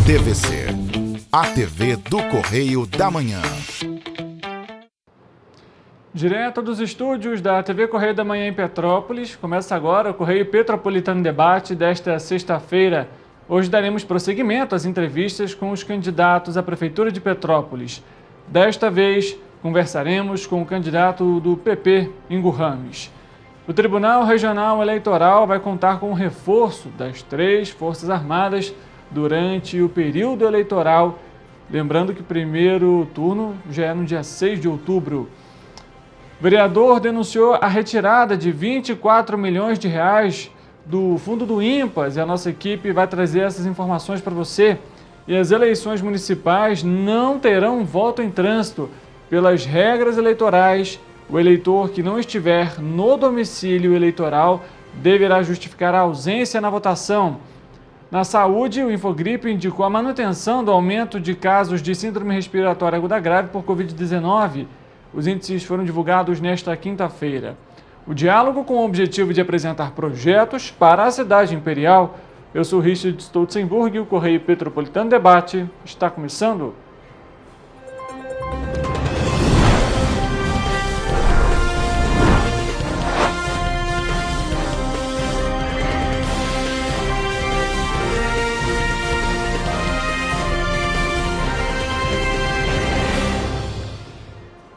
TVC, a TV do Correio da Manhã. Direto dos estúdios da TV Correio da Manhã em Petrópolis, começa agora o Correio Petropolitano Debate desta sexta-feira. Hoje daremos prosseguimento às entrevistas com os candidatos à Prefeitura de Petrópolis. Desta vez, conversaremos com o candidato do PP, Ingo Rames. O Tribunal Regional Eleitoral vai contar com o reforço das 3 Forças Armadas durante o período eleitoral. Lembrando que o primeiro turno já é no dia 6 de outubro. O vereador denunciou a retirada de 24 milhões de reais do fundo do INPAS e a nossa equipe vai trazer essas informações para você. E as eleições municipais não terão voto em trânsito. Pelas regras eleitorais, o eleitor que não estiver no domicílio eleitoral deverá justificar a ausência na votação. Na saúde, o Infogripe indicou a manutenção do aumento de casos de síndrome respiratória aguda grave por Covid-19. Os índices foram divulgados nesta quinta-feira. O diálogo com o objetivo de apresentar projetos para a cidade imperial. Eu sou Richard Stolzenburg e o Correio Petropolitano Debate está começando.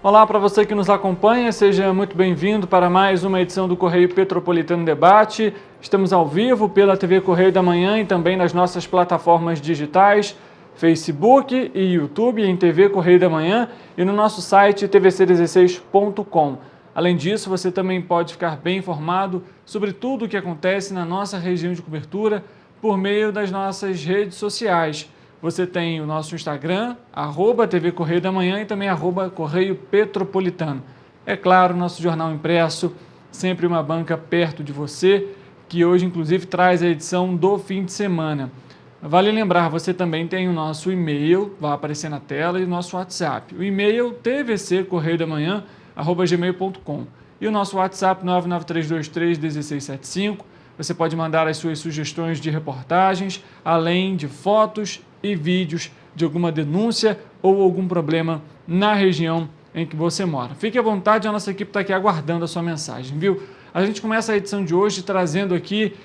Olá para você que nos acompanha, seja muito bem-vindo para mais uma edição do Correio Petropolitano Debate. Estamos ao vivo pela TV Correio da Manhã e também nas nossas plataformas digitais, Facebook e YouTube em TV Correio da Manhã e no nosso site tvc16.com. Além disso, você também pode ficar bem informado sobre tudo o que acontece na nossa região de cobertura por meio das nossas redes sociais. Você tem o nosso Instagram, @TV Correio da Manhã e também @Correio Petropolitano. É claro, nosso jornal impresso, sempre uma banca perto de você, que hoje inclusive traz a edição do fim de semana. Vale lembrar, você também tem o nosso e-mail, vai aparecer na tela, e o nosso WhatsApp. O e-mail tvccorreiodamanhã@gmail.com e o nosso WhatsApp 993231675. Você pode mandar as suas sugestões de reportagens, além de fotos e vídeos de alguma denúncia ou algum problema na região em que você mora. Fique à vontade, a nossa equipe está aqui aguardando a sua mensagem, viu? A gente começa a edição de hoje trazendo aqui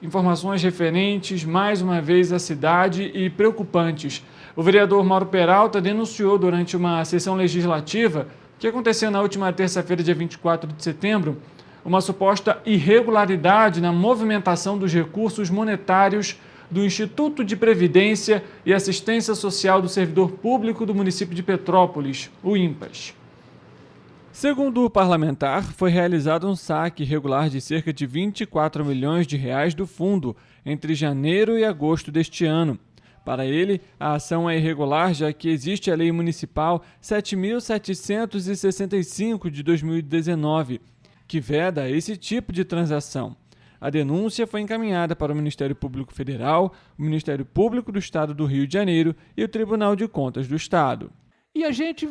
informações referentes, mais uma vez, à cidade e preocupantes. O vereador Mauro Peralta denunciou durante uma sessão legislativa, que aconteceu na última terça-feira, dia 24 de setembro, uma suposta irregularidade na movimentação dos recursos monetários do Instituto de Previdência e Assistência Social do Servidor Público do município de Petrópolis, o INPAS. Segundo o parlamentar, foi realizado um saque irregular de cerca de 24 milhões de reais do fundo entre janeiro e agosto deste ano. Para ele, a ação é irregular, já que existe a Lei Municipal 7.765 de 2019, que veda esse tipo de transação. A denúncia foi encaminhada para o Ministério Público Federal, o Ministério Público do Estado do Rio de Janeiro e o Tribunal de Contas do Estado. E a gente,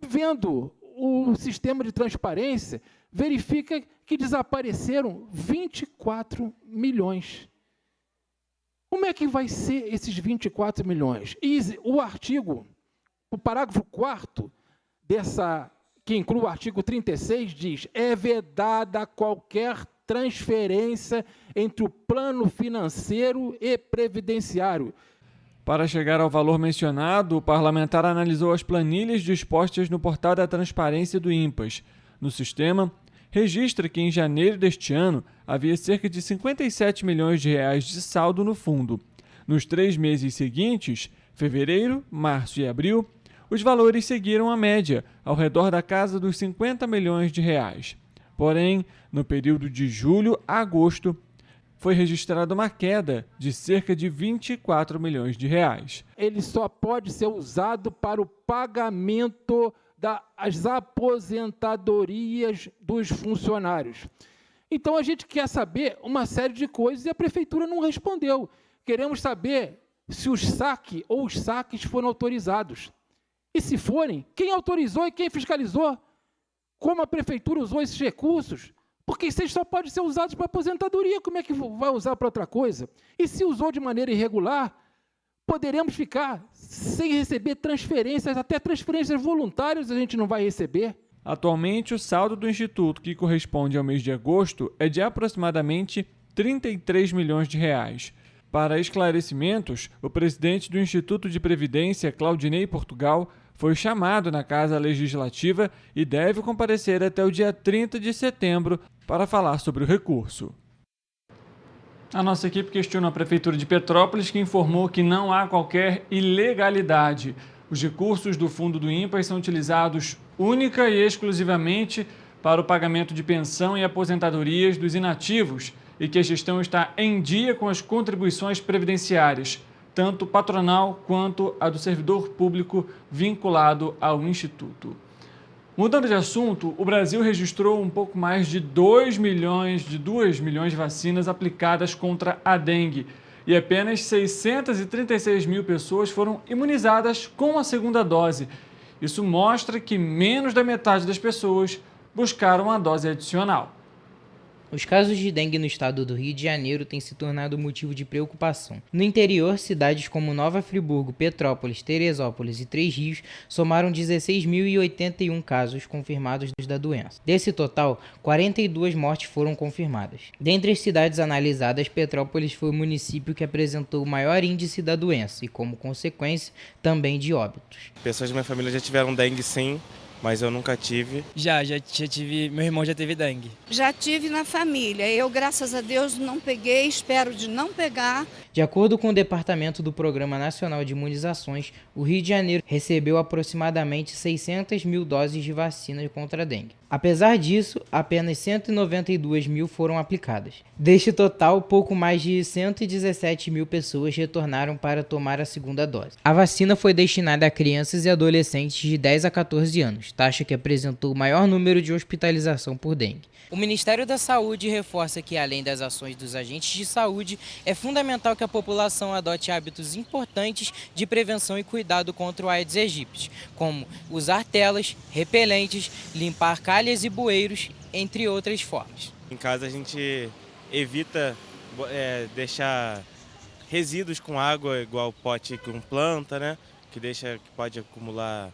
vendo o sistema de transparência, verifica que desapareceram 24 milhões. Como é que vai ser esses 24 milhões? E o parágrafo 4º que inclui o artigo 36, diz: é vedada qualquer transferência entre o plano financeiro e previdenciário. Para chegar ao valor mencionado, o parlamentar analisou as planilhas dispostas no portal da transparência do INPAS. No sistema, registra que em janeiro deste ano havia cerca de 57 milhões de reais de saldo no fundo. Nos 3 meses seguintes, fevereiro, março e abril, os valores seguiram a média, ao redor da casa dos 50 milhões de reais. Porém, no período de julho a agosto, foi registrada uma queda de cerca de 24 milhões de reais. Ele só pode ser usado para o pagamento das aposentadorias dos funcionários. Então, a gente quer saber uma série de coisas e a prefeitura não respondeu. Queremos saber se os saques foram autorizados. E se forem, quem autorizou e quem fiscalizou? Como a prefeitura usou esses recursos? Porque isso só pode ser usado para aposentadoria, como é que vai usar para outra coisa? E se usou de maneira irregular, poderemos ficar sem receber transferências, até transferências voluntárias a gente não vai receber. Atualmente, o saldo do Instituto, que corresponde ao mês de agosto, é de aproximadamente R$ 33 milhões. Para esclarecimentos, o presidente do Instituto de Previdência, Claudinei Portugal, foi chamado na Casa Legislativa e deve comparecer até o dia 30 de setembro para falar sobre o recurso. A nossa equipe questiona a Prefeitura de Petrópolis, que informou que não há qualquer ilegalidade. Os recursos do Fundo do INPAS são utilizados única e exclusivamente para o pagamento de pensão e aposentadorias dos inativos e que a gestão está em dia com as contribuições previdenciárias, tanto patronal quanto a do servidor público vinculado ao Instituto. Mudando de assunto, o Brasil registrou um pouco mais de 2 milhões de vacinas aplicadas contra a dengue e apenas 636 mil pessoas foram imunizadas com a segunda dose. Isso mostra que menos da metade das pessoas buscaram a dose adicional. Os casos de dengue no estado do Rio de Janeiro têm se tornado motivo de preocupação. No interior, cidades como Nova Friburgo, Petrópolis, Teresópolis e Três Rios somaram 16.081 casos confirmados da doença. Desse total, 42 mortes foram confirmadas. Dentre as cidades analisadas, Petrópolis foi o município que apresentou o maior índice da doença e, como consequência, também de óbitos. Pessoas da minha família já tiveram dengue, sim, mas eu nunca tive. Já tive, meu irmão já teve dengue. Já tive na família, eu graças a Deus não peguei, espero de não pegar. De acordo com o Departamento do Programa Nacional de Imunizações, o Rio de Janeiro recebeu aproximadamente 600 mil doses de vacina contra a dengue. Apesar disso, apenas 192 mil foram aplicadas. Deste total, pouco mais de 117 mil pessoas retornaram para tomar a segunda dose. A vacina foi destinada a crianças e adolescentes de 10 a 14 anos, taxa que apresentou o maior número de hospitalização por dengue. O Ministério da Saúde reforça que, além das ações dos agentes de saúde, é fundamental que a população adote hábitos importantes de prevenção e cuidado contra o Aedes aegypti, como usar telas, repelentes, limpar calhas e bueiros, entre outras formas. Em casa a gente evita deixar resíduos com água, igual pote com planta, né? Que pode acumular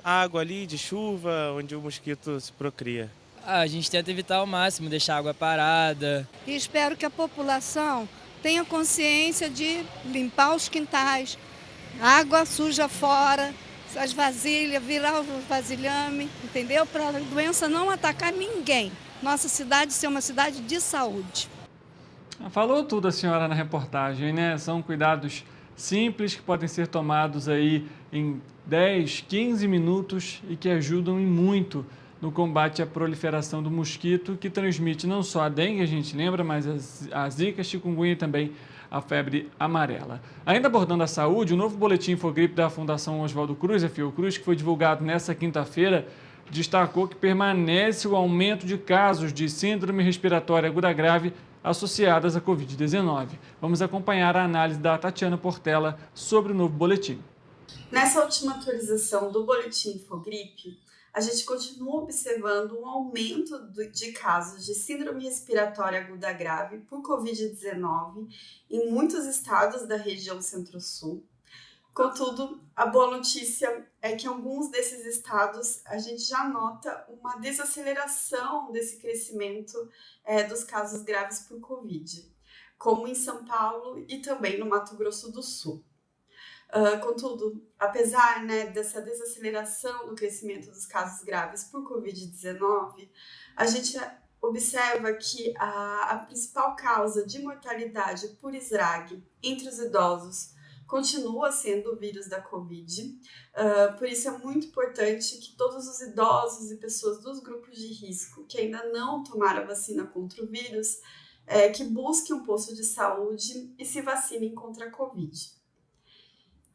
água ali de chuva, onde o mosquito se procria. A gente tenta evitar ao máximo, deixar a água parada. E espero que a população tenha consciência de limpar os quintais, água suja fora, as vasilhas, virar o vasilhame, entendeu? Para a doença não atacar ninguém. Nossa cidade ser uma cidade de saúde. Falou tudo a senhora na reportagem, né? São cuidados simples que podem ser tomados aí em 10, 15 minutos e que ajudam e muito no combate à proliferação do mosquito, que transmite não só a dengue, a gente lembra, mas a zika, chikungunya e também a febre amarela. Ainda abordando a saúde, o novo boletim Infogripe da Fundação Oswaldo Cruz, a Fiocruz, que foi divulgado nesta quinta-feira, destacou que permanece o aumento de casos de síndrome respiratória aguda grave associadas à Covid-19. Vamos acompanhar a análise da Tatiana Portela sobre o novo boletim. Nessa última atualização do boletim Infogripe, a gente continua observando um aumento de casos de síndrome respiratória aguda grave por Covid-19 em muitos estados da região Centro-Sul. Contudo, a boa notícia é que em alguns desses estados a gente já nota uma desaceleração desse crescimento dos casos graves por Covid, como em São Paulo e também no Mato Grosso do Sul. Contudo, apesar dessa desaceleração do crescimento dos casos graves por Covid-19, a gente observa que a principal causa de mortalidade por SRAG entre os idosos continua sendo o vírus da Covid. Por isso é muito importante que todos os idosos e pessoas dos grupos de risco que ainda não tomaram a vacina contra o vírus, que busquem um posto de saúde e se vacinem contra a Covid.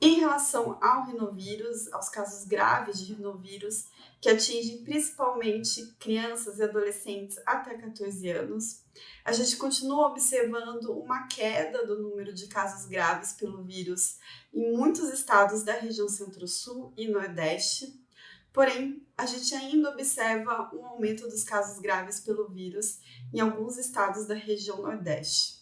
Em relação ao rinovírus, aos casos graves de rinovírus, que atingem principalmente crianças e adolescentes até 14 anos, a gente continua observando uma queda do número de casos graves pelo vírus em muitos estados da região Centro-Sul e Nordeste, porém, a gente ainda observa um aumento dos casos graves pelo vírus em alguns estados da região Nordeste.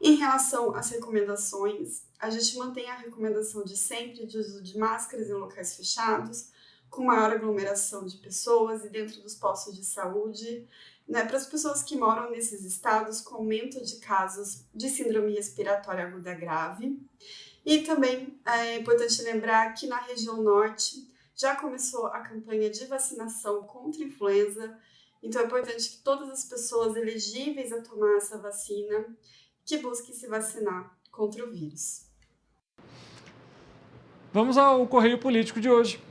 Em relação às recomendações, a gente mantém a recomendação de sempre de uso de máscaras em locais fechados, com maior aglomeração de pessoas e dentro dos postos de saúde, né, para as pessoas que moram nesses estados com aumento de casos de síndrome respiratória aguda grave. E também é importante lembrar que na região norte já começou a campanha de vacinação contra a influenza, então é importante que todas as pessoas elegíveis a tomar essa vacina que busquem se vacinar contra o vírus. Vamos ao Correio Político de hoje.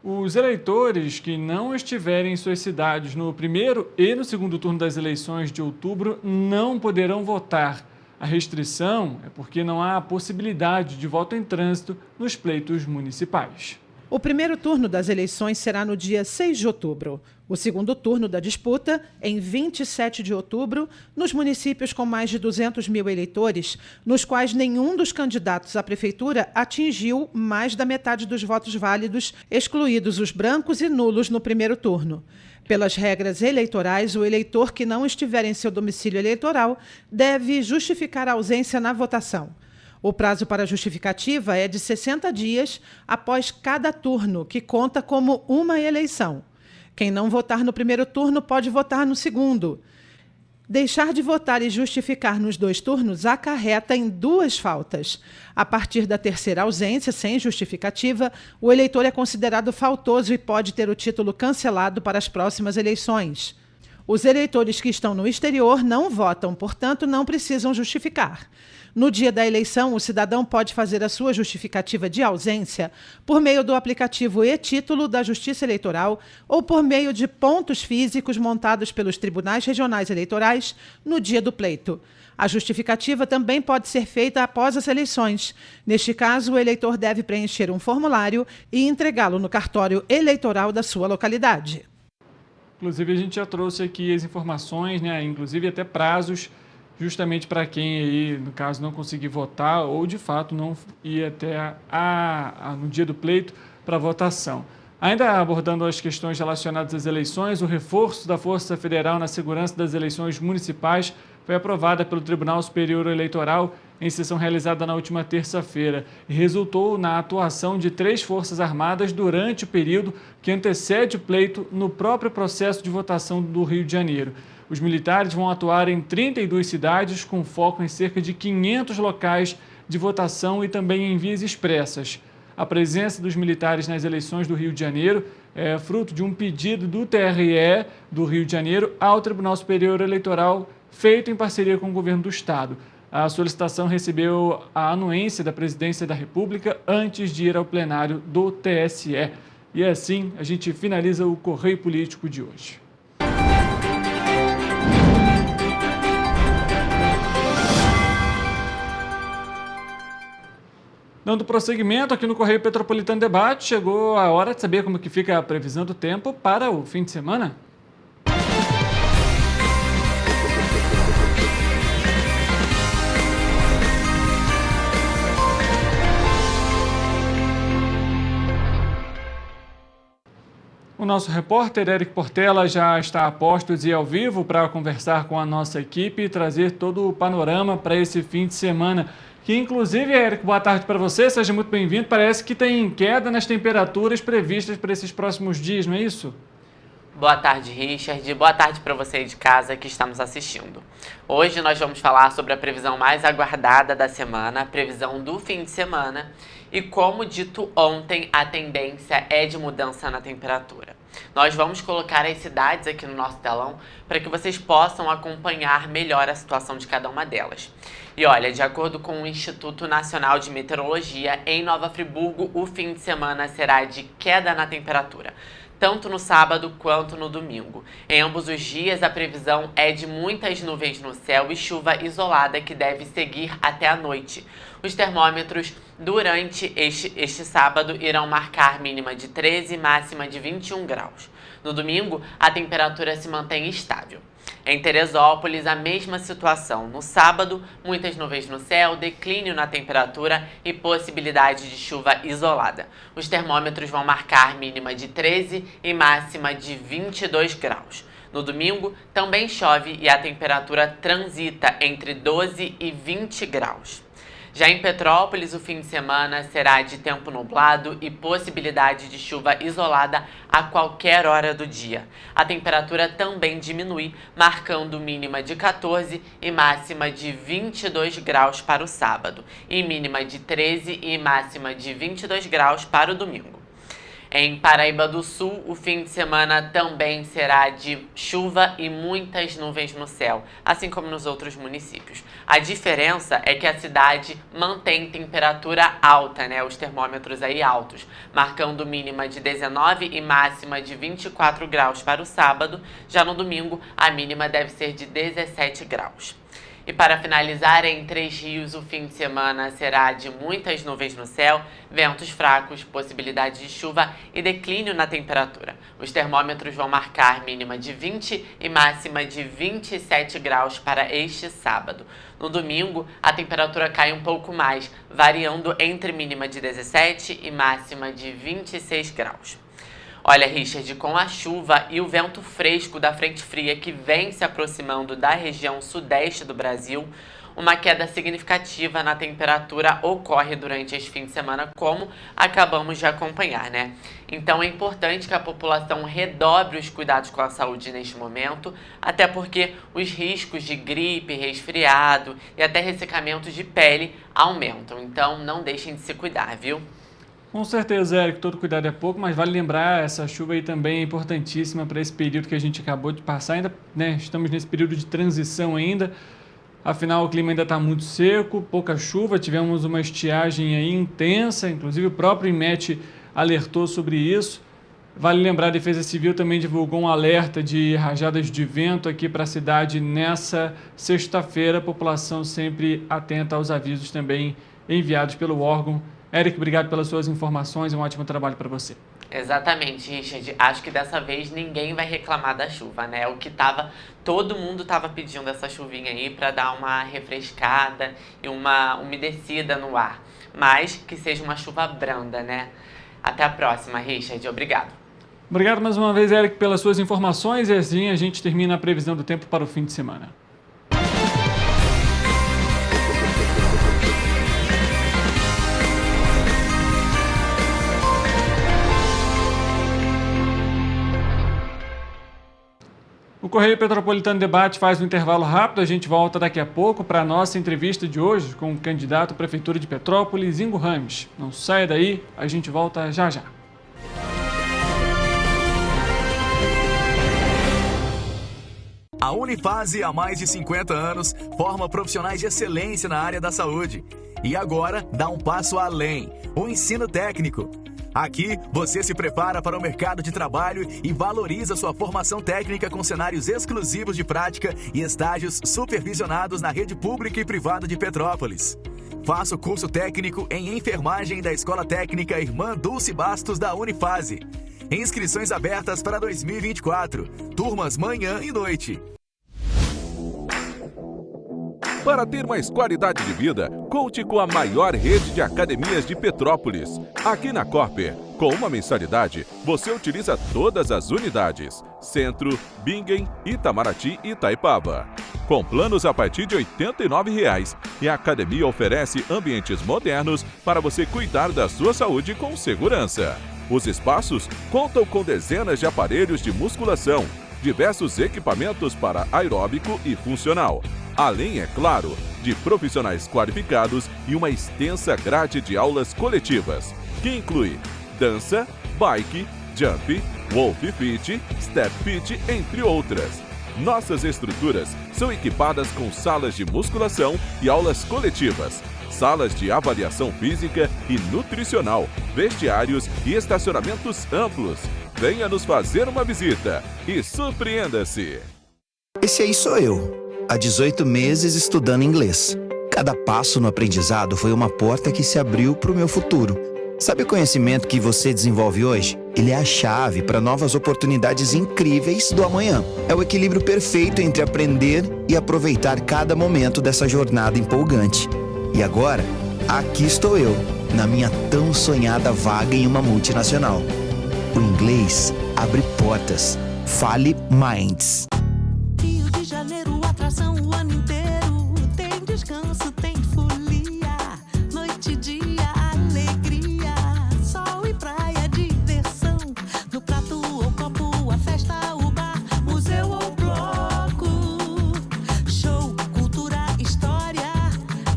Os eleitores que não estiverem em suas cidades no primeiro e no segundo turno das eleições de outubro não poderão votar. A restrição é porque não há a possibilidade de voto em trânsito nos pleitos municipais. O primeiro turno das eleições será no dia 6 de outubro. O segundo turno da disputa, em 27 de outubro, nos municípios com mais de 200 mil eleitores, nos quais nenhum dos candidatos à prefeitura atingiu mais da metade dos votos válidos, excluídos os brancos e nulos no primeiro turno. Pelas regras eleitorais, o eleitor que não estiver em seu domicílio eleitoral deve justificar a ausência na votação. O prazo para justificativa é de 60 dias após cada turno, que conta como uma eleição. Quem não votar no primeiro turno pode votar no segundo. Deixar de votar e justificar nos dois turnos acarreta em 2 faltas. A partir da terceira ausência, sem justificativa, o eleitor é considerado faltoso e pode ter o título cancelado para as próximas eleições. Os eleitores que estão no exterior não votam, portanto, não precisam justificar. No dia da eleição, o cidadão pode fazer a sua justificativa de ausência por meio do aplicativo e-Título da Justiça Eleitoral ou por meio de pontos físicos montados pelos tribunais regionais eleitorais no dia do pleito. A justificativa também pode ser feita após as eleições. Neste caso, o eleitor deve preencher um formulário e entregá-lo no cartório eleitoral da sua localidade. Inclusive, a gente já trouxe aqui as informações, né, inclusive até prazos, justamente para quem aí, no caso, não conseguir votar ou, de fato, não ir até no dia do pleito para votação. Ainda abordando as questões relacionadas às eleições, o reforço da Força Federal na segurança das eleições municipais foi aprovada pelo Tribunal Superior Eleitoral em sessão realizada na última terça-feira e resultou na atuação de 3 Forças Armadas durante o período que antecede o pleito no próprio processo de votação do Rio de Janeiro. Os militares vão atuar em 32 cidades, com foco em cerca de 500 locais de votação e também em vias expressas. A presença dos militares nas eleições do Rio de Janeiro é fruto de um pedido do TRE do Rio de Janeiro ao Tribunal Superior Eleitoral, feito em parceria com o governo do Estado. A solicitação recebeu a anuência da Presidência da República antes de ir ao plenário do TSE. E assim a gente finaliza o Correio Político de hoje. Dando prosseguimento aqui no Correio Petropolitano Debate, chegou a hora de saber como que fica a previsão do tempo para o fim de semana. O nosso repórter Eric Portela já está a postos e ao vivo para conversar com a nossa equipe e trazer todo o panorama para esse fim de semana. Que inclusive, Eric, boa tarde para você, seja muito bem-vindo. Parece que tem queda nas temperaturas previstas para esses próximos dias, não é isso? Boa tarde, Richard. Boa tarde para você de casa que está nos assistindo. Hoje nós vamos falar sobre a previsão mais aguardada da semana, a previsão do fim de semana. E como dito ontem, a tendência é de mudança na temperatura. Nós vamos colocar as cidades aqui no nosso telão para que vocês possam acompanhar melhor a situação de cada uma delas. E olha, de acordo com o Instituto Nacional de Meteorologia, em Nova Friburgo, o fim de semana será de queda na temperatura, tanto no sábado quanto no domingo. Em ambos os dias, a previsão é de muitas nuvens no céu e chuva isolada que deve seguir até a noite. Os termômetros durante este sábado irão marcar mínima de 13 e máxima de 21 graus. No domingo, a temperatura se mantém estável. Em Teresópolis, a mesma situação. No sábado, muitas nuvens no céu, declínio na temperatura e possibilidade de chuva isolada. Os termômetros vão marcar mínima de 13 e máxima de 22 graus. No domingo, também chove e a temperatura transita entre 12 e 20 graus. Já em Petrópolis, o fim de semana será de tempo nublado e possibilidade de chuva isolada a qualquer hora do dia. A temperatura também diminui, marcando mínima de 14 e máxima de 22 graus para o sábado, e mínima de 13 e máxima de 22 graus para o domingo. Em Paraíba do Sul, o fim de semana também será de chuva e muitas nuvens no céu, assim como nos outros municípios. A diferença é que a cidade mantém temperatura alta, né? Os termômetros aí altos, marcando mínima de 19 e máxima de 24 graus para o sábado. Já no domingo, a mínima deve ser de 17 graus. E para finalizar, em Três Rios, o fim de semana será de muitas nuvens no céu, ventos fracos, possibilidade de chuva e declínio na temperatura. Os termômetros vão marcar mínima de 20 e máxima de 27 graus para este sábado. No domingo, a temperatura cai um pouco mais, variando entre mínima de 17 e máxima de 26 graus. Olha, Richard, com a chuva e o vento fresco da frente fria que vem se aproximando da região sudeste do Brasil, uma queda significativa na temperatura ocorre durante este fim de semana, como acabamos de acompanhar, né? Então é importante que a população redobre os cuidados com a saúde neste momento, até porque os riscos de gripe, resfriado e até ressecamento de pele aumentam. Então não deixem de se cuidar, viu? Com certeza, Érico, todo cuidado é pouco, mas vale lembrar, essa chuva aí também é importantíssima para esse período que a gente acabou de passar, ainda, né, estamos nesse período de transição ainda, afinal o clima ainda está muito seco, pouca chuva, tivemos uma estiagem aí intensa, inclusive o próprio INMET alertou sobre isso. Vale lembrar, a Defesa Civil também divulgou um alerta de rajadas de vento aqui para a cidade nessa sexta-feira, a população sempre atenta aos avisos também enviados pelo órgão. Érico, obrigado pelas suas informações, um ótimo trabalho para você. Exatamente, Richard. Acho que dessa vez ninguém vai reclamar da chuva, né? Todo mundo estava pedindo essa chuvinha aí para dar uma refrescada e uma umedecida no ar. Mas que seja uma chuva branda, né? Até a próxima, Richard. Obrigado. Obrigado mais uma vez, Érico, pelas suas informações, e assim a gente termina a previsão do tempo para o fim de semana. O Correio Petropolitano Debate faz um intervalo rápido, a gente volta daqui a pouco para a nossa entrevista de hoje com o candidato à Prefeitura de Petrópolis, Ingo Rames. Não saia daí, a gente volta já já. A Unifase, há mais de 50 anos, forma profissionais de excelência na área da saúde. E agora dá um passo além, o ensino técnico. Aqui, você se prepara para o mercado de trabalho e valoriza sua formação técnica com cenários exclusivos de prática e estágios supervisionados na rede pública e privada de Petrópolis. Faça o curso técnico em enfermagem da Escola Técnica Irmã Dulce Bastos da Unifase. Inscrições abertas para 2024. Turmas manhã e noite. Para ter mais qualidade de vida, conte com a maior rede de academias de Petrópolis. Aqui na Corper, com uma mensalidade, você utiliza todas as unidades: Centro, Bingen, Itamaraty e Itaipava. Com planos a partir de R$ 89,00, e a academia oferece ambientes modernos para você cuidar da sua saúde com segurança. Os espaços contam com dezenas de aparelhos de musculação, diversos equipamentos para aeróbico e funcional, além, é claro, de profissionais qualificados e uma extensa grade de aulas coletivas, que inclui dança, bike, jump, wolf fit, step fit, entre outras. Nossas estruturas são equipadas com salas de musculação e aulas coletivas, salas de avaliação física e nutricional, vestiários e estacionamentos amplos. Venha nos fazer uma visita e surpreenda-se! Esse aí sou eu, há 18 meses estudando inglês. Cada passo no aprendizado foi uma porta que se abriu para o meu futuro. Sabe o conhecimento que você desenvolve hoje? Ele é a chave para novas oportunidades incríveis do amanhã. É o equilíbrio perfeito entre aprender e aproveitar cada momento dessa jornada empolgante. E agora, aqui estou eu, na minha tão sonhada vaga em uma multinacional. O inglês abre portas. Fale Minds. Rio de Janeiro, atração o ano inteiro. Tem descanso, tem folia. Noite e dia, alegria. Sol e praia, diversão. No prato ou copo, a festa, o bar, museu ou bloco. Show, cultura, história.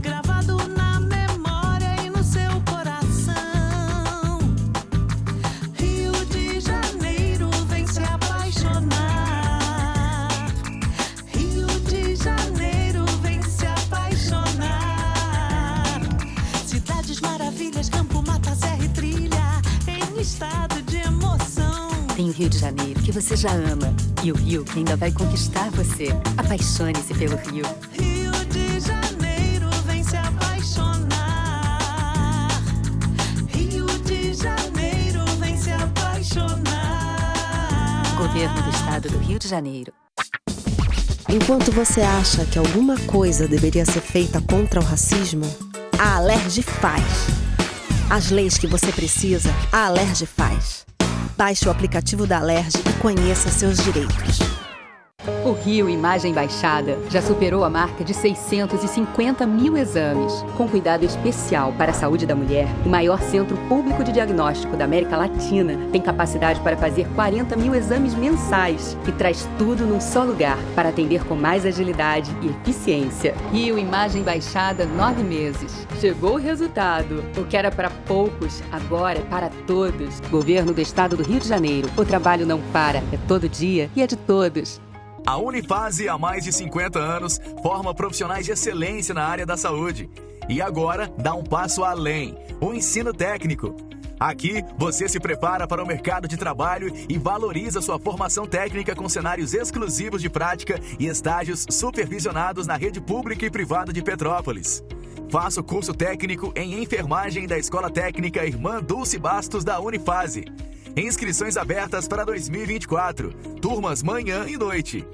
Gravado na memória e no seu coração. Rio de Janeiro, vem se apaixonar. Rio de Janeiro, vem se apaixonar. Cidades maravilhas, campo, mata, serra e trilha, em estado de emoção. Tem o Rio de Janeiro, que você já ama, e o Rio que ainda vai conquistar você. Apaixone-se pelo Rio. Rio de Janeiro, vem se apaixonar. Rio de Janeiro, vem se apaixonar. Governo do Estado do Rio de Janeiro. Enquanto você acha que alguma coisa deveria ser feita contra o racismo, a Alerj faz. As leis que você precisa, a Alerj faz. Baixe o aplicativo da Alerj e conheça seus direitos. O Rio Imagem Baixada já superou a marca de 650 mil exames. Com cuidado especial para a saúde da mulher, o maior centro público de diagnóstico da América Latina tem capacidade para fazer 40 mil exames mensais e traz tudo num só lugar para atender com mais agilidade e eficiência. Rio Imagem Baixada, 9 meses. Chegou o resultado. O que era para poucos, agora é para todos. Governo do Estado do Rio de Janeiro. O trabalho não para, é todo dia e é de todos. A Unifase, há mais de 50 anos, forma profissionais de excelência na área da saúde. E agora dá um passo além, o ensino técnico. Aqui, você se prepara para o mercado de trabalho e valoriza sua formação técnica com cenários exclusivos de prática e estágios supervisionados na rede pública e privada de Petrópolis. Faça o curso técnico em enfermagem da Escola Técnica Irmã Dulce Bastos da Unifase. Inscrições abertas para 2024. Turmas manhã e noite.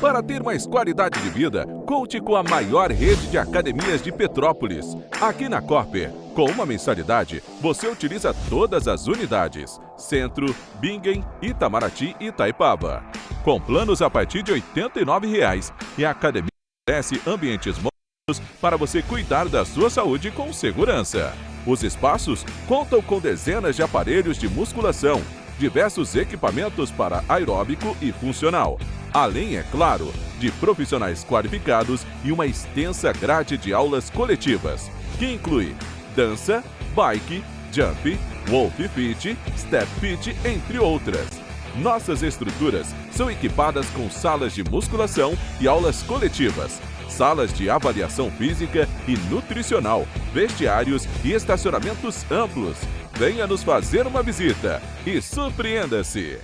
Para ter mais qualidade de vida, conte com a maior rede de academias de Petrópolis. Aqui na Corper, com uma mensalidade, você utiliza todas as unidades: Centro, Bingen, Itamaraty e Itaipava. Com planos a partir de R$ 89,00 e a academia oferece ambientes modernos para você cuidar da sua saúde com segurança. Os espaços contam com dezenas de aparelhos de musculação, diversos equipamentos para aeróbico e funcional, além, é claro, de profissionais qualificados e uma extensa grade de aulas coletivas, que inclui dança, bike, jump, wolf fit, step fit, entre outras. Nossas estruturas são equipadas com salas de musculação e aulas coletivas, salas de avaliação física e nutricional, vestiários e estacionamentos amplos. Venha nos fazer uma visita e surpreenda-se!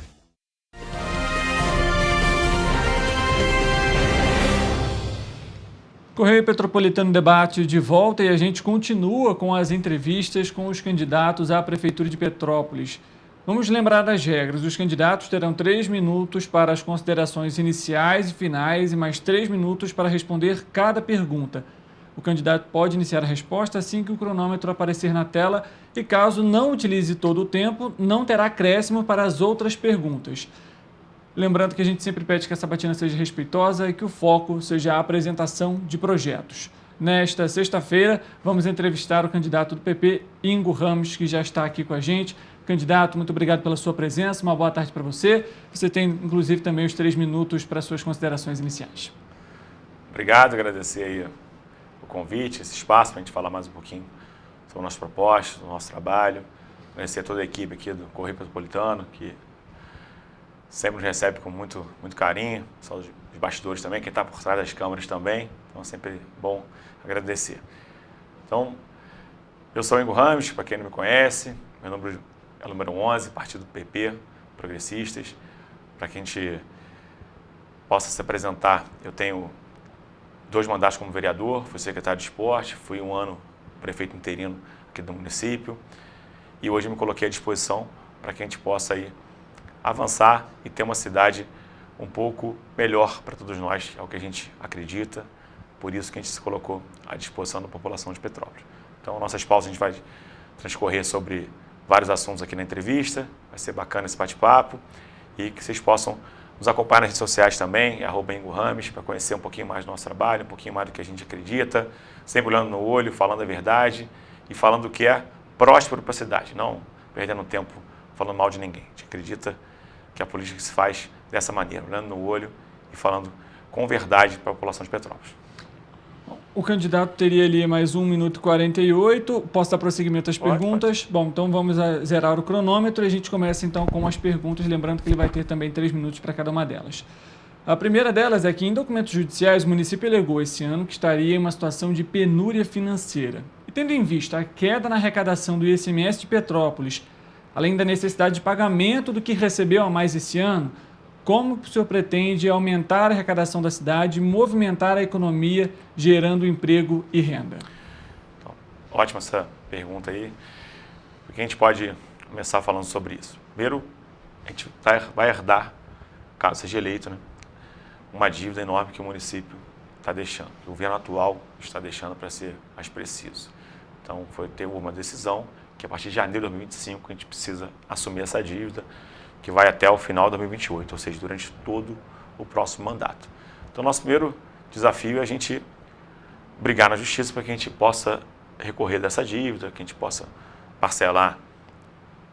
Correio Petropolitano Debate de volta e a gente continua com as entrevistas com os candidatos à Prefeitura de Petrópolis. Vamos lembrar as regras. Os candidatos terão 3 minutos para as considerações iniciais e finais e mais 3 minutos para responder cada pergunta. O candidato pode iniciar a resposta assim que o cronômetro aparecer na tela e, caso não utilize todo o tempo, não terá acréscimo para as outras perguntas. Lembrando que a gente sempre pede que essa sabatina seja respeitosa e que o foco seja a apresentação de projetos. Nesta sexta-feira, vamos entrevistar o candidato do PP, Ingo Ramos, que já está aqui com a gente. Candidato, muito obrigado pela sua presença, uma boa tarde para você. Você tem, inclusive, também os 3 minutos para suas considerações iniciais. Obrigado, agradecer aí o convite, esse espaço para a gente falar mais um pouquinho sobre nossas propostas, o nosso trabalho. Agradecer a toda a equipe aqui do Correio Petropolitano, que sempre nos recebe com muito carinho, só os bastidores também, quem está por trás das câmeras também, então é sempre bom agradecer. Então, eu sou o Ingo Ramos, para quem não me conhece, meu número é o número 11, partido do PP, Progressistas, para que a gente possa se apresentar. Eu tenho 2 mandatos como vereador, fui secretário de esporte, fui 1 ano prefeito interino aqui do município. E hoje eu me coloquei à disposição para que a gente possa aí avançar e ter uma cidade um pouco melhor para todos nós, é o que a gente acredita, por isso que a gente se colocou à disposição da população de Petrópolis. Então, nossas pausas a gente vai transcorrer sobre vários assuntos aqui na entrevista, vai ser bacana esse bate-papo e que vocês possam nos acompanhar nas redes sociais também, @IngoRames, para conhecer um pouquinho mais do nosso trabalho, um pouquinho mais do que a gente acredita, sempre olhando no olho, falando a verdade e falando o que é próspero para a cidade, não perdendo tempo falando mal de ninguém. A gente acredita que a política se faz dessa maneira, olhando no olho e falando com verdade para a população de Petrópolis. O candidato teria ali mais 1 minuto e 48. Posso dar prosseguimento às perguntas? Pode. Bom, então vamos zerar o cronômetro e a gente começa então com as perguntas, lembrando que ele vai ter também 3 minutos para cada uma delas. A primeira delas é que em documentos judiciais o município alegou esse ano que estaria em uma situação de penúria financeira. E tendo em vista a queda na arrecadação do ICMS de Petrópolis, além da necessidade de pagamento do que recebeu a mais esse ano, como o senhor pretende aumentar a arrecadação da cidade e movimentar a economia, gerando emprego e renda? Então, ótima essa pergunta aí, porque a gente pode começar falando sobre isso. Primeiro, a gente vai herdar, caso seja eleito, né, uma dívida enorme que o município está deixando, que o governo atual está deixando, para ser mais preciso. Então, teve uma decisão que a partir de janeiro de 2025 a gente precisa assumir essa dívida, que vai até o final de 2028, ou seja, durante todo o próximo mandato. Então, nosso primeiro desafio é a gente brigar na justiça para que a gente possa recorrer dessa dívida, que a gente possa parcelar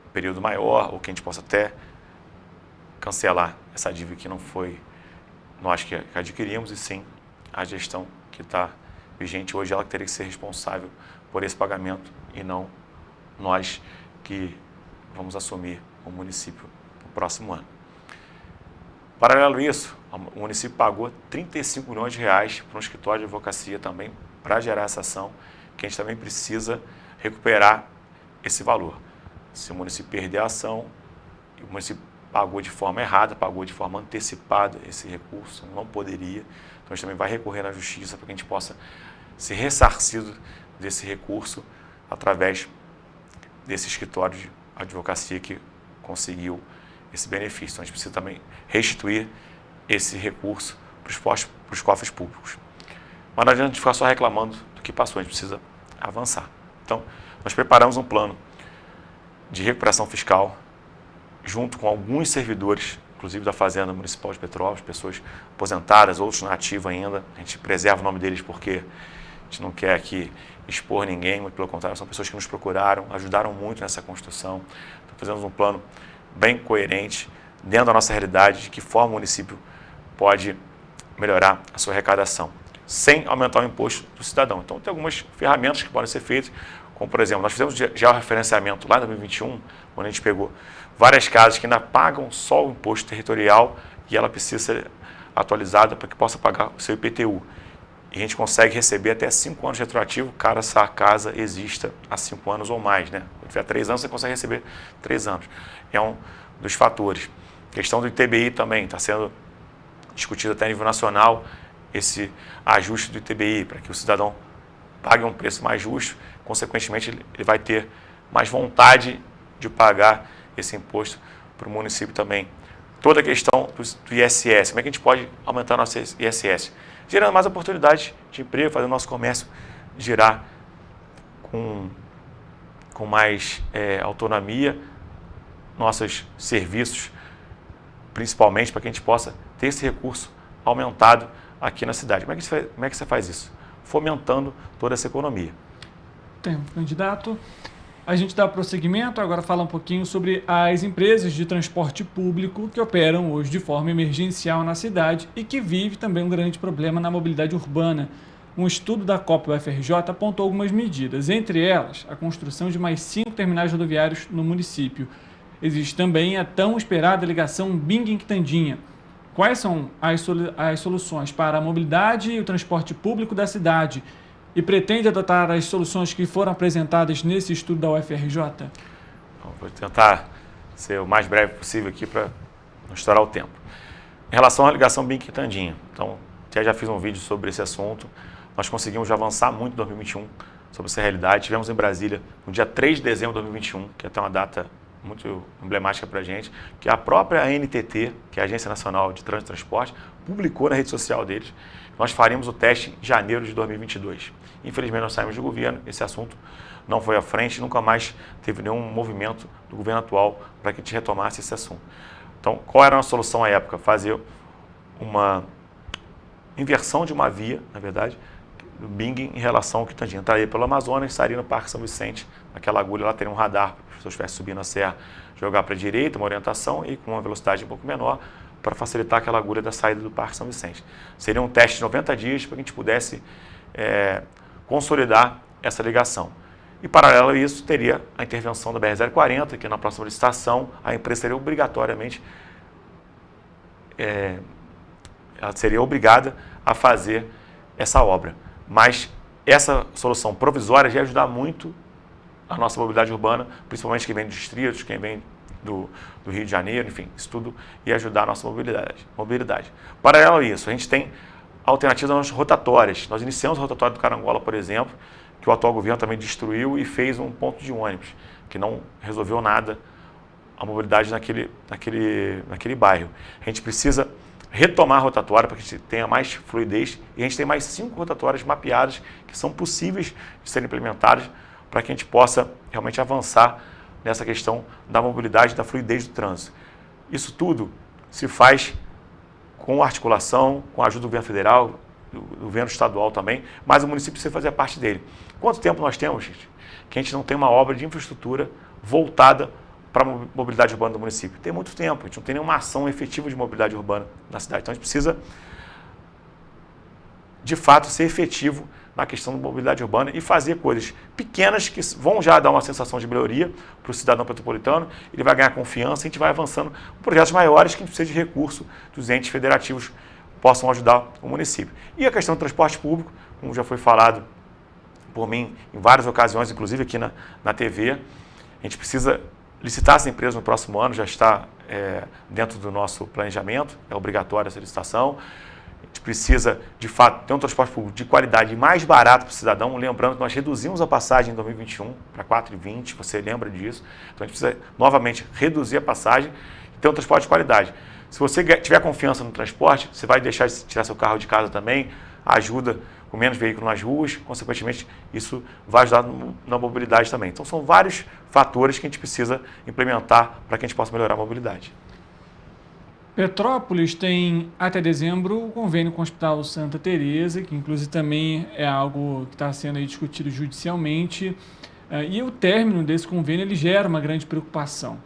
um período maior, ou que a gente possa até cancelar essa dívida que não foi nós que adquirimos, e sim a gestão que está vigente hoje, ela que teria que ser responsável por esse pagamento e não nós que vamos assumir o município no próximo ano. Paralelo a isso, o município pagou 35 milhões de reais para um escritório de advocacia também para gerar essa ação, que a gente também precisa recuperar esse valor. Se o município perder a ação, o município pagou de forma errada, pagou de forma antecipada esse recurso, não poderia. Então a gente também vai recorrer na justiça para que a gente possa ser ressarcido desse recurso através desse escritório de advocacia que conseguiu esse benefício. Então a gente precisa também restituir esse recurso para os cofres públicos. Mas não adianta a gente ficar só reclamando do que passou, a gente precisa avançar. Então, nós preparamos um plano de recuperação fiscal junto com alguns servidores, inclusive da Fazenda Municipal de Petrópolis, pessoas aposentadas, outros na ativa ainda. A gente preserva o nome deles porque a gente não quer aqui expor ninguém, muito pelo contrário, são pessoas que nos procuraram, ajudaram muito nessa construção. Então, fizemos um plano bem coerente, dentro da nossa realidade, de que forma o município pode melhorar a sua arrecadação, sem aumentar o imposto do cidadão. Então, tem algumas ferramentas que podem ser feitas, como, por exemplo, nós fizemos já o referenciamento lá em 2021, quando a gente pegou várias casas que ainda pagam só o imposto territorial e ela precisa ser atualizada para que possa pagar o seu IPTU. E a gente consegue receber até 5 anos retroativo, caso essa casa exista há 5 anos ou mais, né? Se tiver 3 anos, você consegue receber 3 anos. É um dos fatores. A questão do ITBI também está sendo discutida até a nível nacional, esse ajuste do ITBI, para que o cidadão pague um preço mais justo, consequentemente ele vai ter mais vontade de pagar esse imposto para o município também. Toda a questão do ISS, como é que a gente pode aumentar nosso ISS? Gerando mais oportunidades de emprego, fazendo o nosso comércio girar com mais autonomia, nossos serviços, principalmente para que a gente possa ter esse recurso aumentado aqui na cidade. Como é que você faz isso? Fomentando toda essa economia. Tem um candidato. A gente dá prosseguimento, agora fala um pouquinho sobre as empresas de transporte público que operam hoje de forma emergencial na cidade e que vive também um grande problema na mobilidade urbana. Um estudo da COP UFRJ apontou algumas medidas, entre elas a construção de mais 5 terminais rodoviários no município. Existe também a tão esperada ligação Bing-Quitandinha. Quais são as soluções para a mobilidade e o transporte público da cidade? E pretende adotar as soluções que foram apresentadas nesse estudo da UFRJ? Vou tentar ser o mais breve possível aqui para não estourar o tempo. Em relação à ligação Bing-Quitandinha, então, até já fiz um vídeo sobre esse assunto. Nós conseguimos já avançar muito em 2021 sobre essa realidade. Tivemos em Brasília no dia 3 de dezembro de 2021, que é até uma data muito emblemática para a gente, que a própria ANTT, que é a Agência Nacional de Trânsito e Transporte, publicou na rede social deles. Nós faríamos o teste em janeiro de 2022. Infelizmente, nós saímos do governo, esse assunto não foi à frente, nunca mais teve nenhum movimento do governo atual para que a gente retomasse esse assunto. Então, qual era a nossa solução à época? Fazer uma inversão de uma via, na verdade, do Bing em relação ao que entraria pelo Amazonas, estaria no Parque São Vicente, naquela agulha lá teria um radar, para as pessoas estivessem subindo a serra, jogar para a direita, uma orientação e com uma velocidade um pouco menor, para facilitar aquela agulha da saída do Parque São Vicente. Seria um teste de 90 dias para que a gente pudesse consolidar essa ligação. E, paralelo a isso, teria a intervenção da BR-040, que na próxima licitação a empresa seria obrigatoriamente, ela seria obrigada a fazer essa obra. Mas essa solução provisória já ia ajudar muito a nossa mobilidade urbana, principalmente quem vem dos distritos, quem vem do Rio de Janeiro, enfim, isso tudo ia ajudar a nossa mobilidade. Paralelo a isso, a gente tem alternativas rotatórias. Nós iniciamos a rotatória do Carangola, por exemplo, que o atual governo também destruiu e fez um ponto de ônibus, que não resolveu nada a mobilidade naquele bairro. A gente precisa retomar a rotatória para que a gente tenha mais fluidez e a gente tem mais 5 rotatórias mapeadas que são possíveis de serem implementadas para que a gente possa realmente avançar nessa questão da mobilidade e da fluidez do trânsito. Isso tudo se faz com articulação, com a ajuda do governo federal, do governo estadual também, mas o município precisa fazer parte dele. Quanto tempo nós temos, gente, que a gente não tem uma obra de infraestrutura voltada para a mobilidade urbana do município? Tem muito tempo, a gente não tem nenhuma ação efetiva de mobilidade urbana na cidade. Então a gente precisa, de fato, ser efetivo na questão da mobilidade urbana e fazer coisas pequenas que vão já dar uma sensação de melhoria para o cidadão petropolitano, ele vai ganhar confiança e a gente vai avançando com projetos maiores que a gente precisa de recurso dos entes federativos possam ajudar o município. E a questão do transporte público, como já foi falado por mim em várias ocasiões, inclusive aqui na TV, a gente precisa licitar essa empresa no próximo ano, já está dentro do nosso planejamento, é obrigatória essa licitação. A gente precisa, de fato, ter um transporte público de qualidade e mais barato para o cidadão, lembrando que nós reduzimos a passagem em 2021 para R$ 4,20, você lembra disso. Então a gente precisa, novamente, reduzir a passagem e ter um transporte de qualidade. Se você tiver confiança no transporte, você vai deixar de tirar seu carro de casa também, ajuda com menos veículos nas ruas, consequentemente isso vai ajudar na mobilidade também. Então são vários fatores que a gente precisa implementar para que a gente possa melhorar a mobilidade. Petrópolis tem até dezembro o convênio com o Hospital Santa Teresa, que inclusive também é algo que está sendo aí discutido judicialmente, e o término desse convênio ele gera uma grande preocupação.